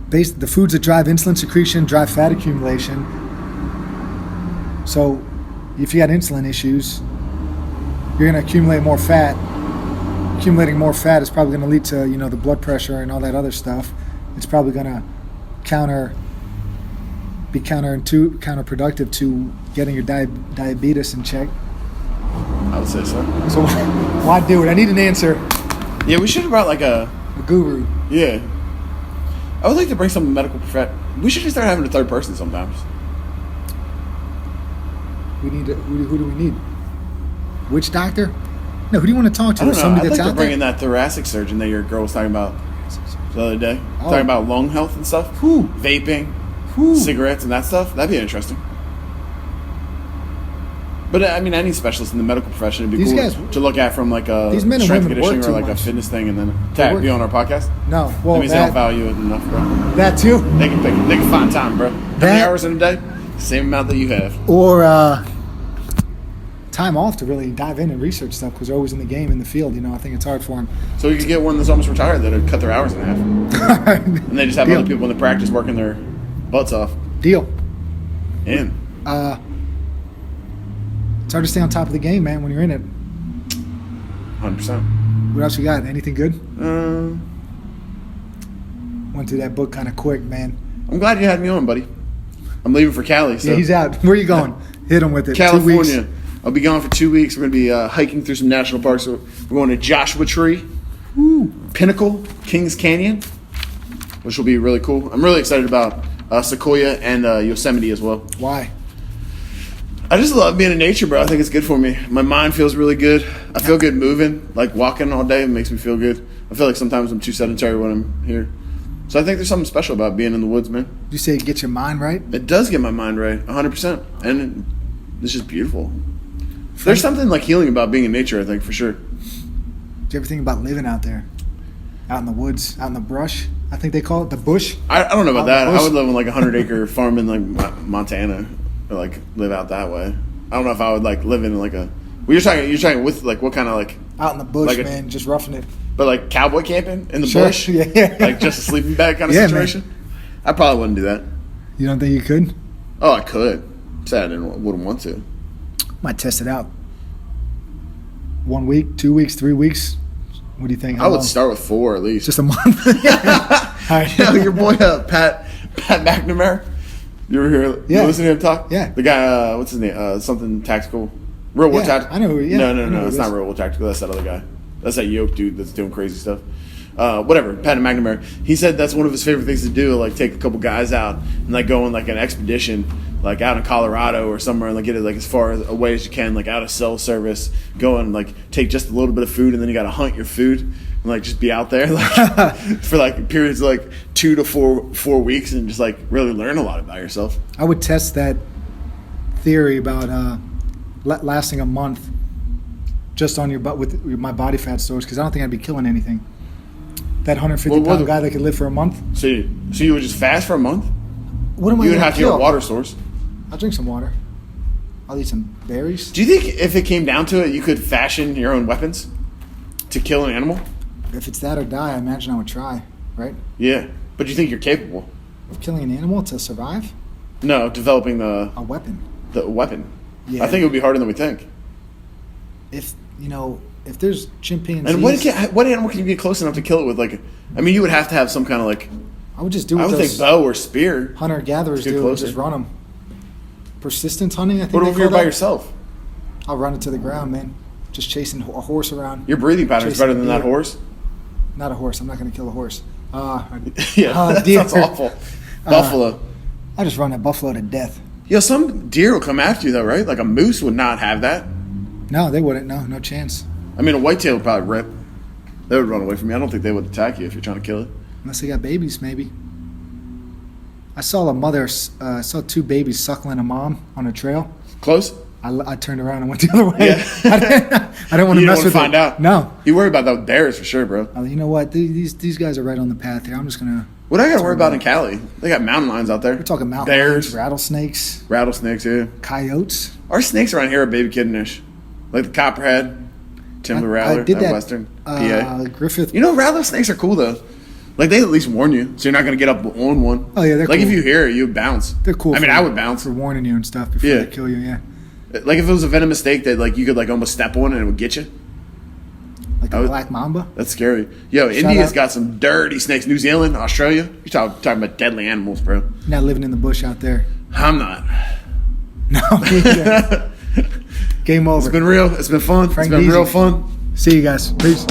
The foods that drive insulin secretion drive fat accumulation. So if you got insulin issues, you're going to accumulate more fat. Accumulating more fat is probably going to lead to, the blood pressure and all that other stuff. It's probably going to be counterproductive to getting your diabetes in check. I would say so. So why do it? I need an answer. Yeah, we should have brought a guru. Yeah. I would like to bring some medical we should just start having a third person sometimes. We need who do we need? Which doctor? No, who do you want to talk to? I don't know. Somebody I'd that's like to out bring there? in that thoracic surgeon that your girl was talking about the other day. Talking about lung health and stuff. Who? Vaping. Who? Cigarettes and that stuff. That'd be interesting. But any specialist in the medical profession would be cool to look at from a these men and strength women conditioning work or too a much. fitness thing, and then be on our podcast. No, well, that means they don't value it enough, bro. That too. They can find time, bro. How many hours in a day? Same amount that you have. Or time off to really dive in and research stuff because they're always in the game, in the field. I think it's hard for them. So you could get one that's almost retired that would cut their hours in half. And they just have other people in the practice working their butts off. Deal. In. It's hard to stay on top of the game, man, when you're in it. 100%. What else you got? Anything good? I'm Went through that book kind of quick, man. glad you had me on, buddy. I'm leaving for Cali. So. Yeah, he's out. Where are you going? Hit him with it. California. 2 weeks. I'll be gone for 2 weeks. We're going to be hiking through some national parks. So we're going to Joshua Tree, Pinnacle, Kings Canyon, which will be really cool. I'm really excited about Sequoia and Yosemite as well. Why? I just love being in nature, bro. I think it's good for me. My mind feels really good. I feel good moving. Like walking all day makes me feel good. I feel like sometimes I'm too sedentary when I'm here. So I think there's something special about being in the woods, man. You say it gets your mind right? It does get my mind right, 100%. And it's just beautiful. There's something like healing about being in nature, I think, for sure. Do you ever think about living out there? Out in the woods, out in the brush? I think they call it the bush. I don't know about that. Bush. I would live in like a 100-acre farm in like Montana, or like live out that way. I don't know if I would like live in like a. Well, you're talking with like what kind of like out in the bush, like man, just roughing it. But like cowboy camping in the Sure. bush, Yeah. like just a sleeping bag kind of situation. Man. I probably wouldn't do that. You don't think you could? Oh, I could. Sad, I wouldn't want to. Might test it out. 1 week, 2 weeks, 3 weeks. What do you think? I would start with 4 at least. Just a month. All right. You know, your boy Pat McNamara. You ever hear? Yeah. You listen to him talk? Yeah. The guy, what's his name? Something Tactical. Real World Tactical. I know. Yeah. No. It's not Real World Tactical. That's that other guy. That's that yoke dude that's doing crazy stuff. Whatever. Pat McNamara. He said that's one of his favorite things to do. Like take a couple guys out and like go on like an expedition, like out in Colorado or somewhere, and like get it like as far away as you can, like out of cell service. Go and like take just a little bit of food, and then you got to hunt your food and like just be out there like for like periods of like 2 to 4 weeks, and just like really learn a lot about yourself. I would test that theory about lasting a month just on your butt with my body fat stores, because I don't think I'd be killing anything. That 150-pound guy that could live for a month. So you would just fast for a month? What am I? You would have to get a water source. I'll drink some water. I'll eat some berries. Do you think if it came down to it, you could fashion your own weapons to kill an animal? If it's that or die, I imagine I would try. Right? Yeah, but you think you're capable of killing an animal to survive? No, developing a weapon. The weapon. Yeah. I think it would be harder than we think. If there's chimpanzees... And what animal can you get close enough to kill it with? Like, I mean, you would have to have some kind of like... I would just do I would think bow or spear. Hunter-gatherers do and just run them. Persistence hunting, I think. What if you're by yourself? I'll run it to the ground, man. Just chasing a horse around. Your breathing pattern is better than that horse? Not a horse. I'm not going to kill a horse. That sounds awful. Buffalo. I just run that buffalo to death. Yo, some deer will come after you though, right? Like a moose would not have that. No, they wouldn't. No chance. I mean, a whitetail would probably rip. They would run away from you. I don't think they would attack you if you're trying to kill it. Unless they got babies, maybe. I saw 2 babies suckling a mom on a trail. Close? I turned around and went the other way. Yeah. I didn't want to mess with find out. No. You worry about that with bears for sure, bro. You know what? These guys are right on the path here. I'm just going to... What do I got to worry about in Cali? They got mountain lions out there. We're talking mountain lions, rattlesnakes. Rattlesnakes, yeah. Coyotes. Our snakes around here are baby kittenish. Like the copperhead, timber rattler, western PA. Griffith. You know, rattlesnakes are cool, though. Like, they at least warn you, so you're not going to get up on one. Oh, yeah, they're cool. Like, if you hear it, you bounce. They're cool. I mean, I would bounce. For warning you and stuff before they kill you, yeah. Like, if it was a venomous snake that, like, you could, like, almost step on and it would get you. Like a black mamba? That's scary. Yo, India's got some dirty snakes. New Zealand, Australia. You're talking about deadly animals, bro. You're not living in the bush out there. I'm not. No. Game over. It's been real. It's been fun. It's been real fun. See you guys. Peace.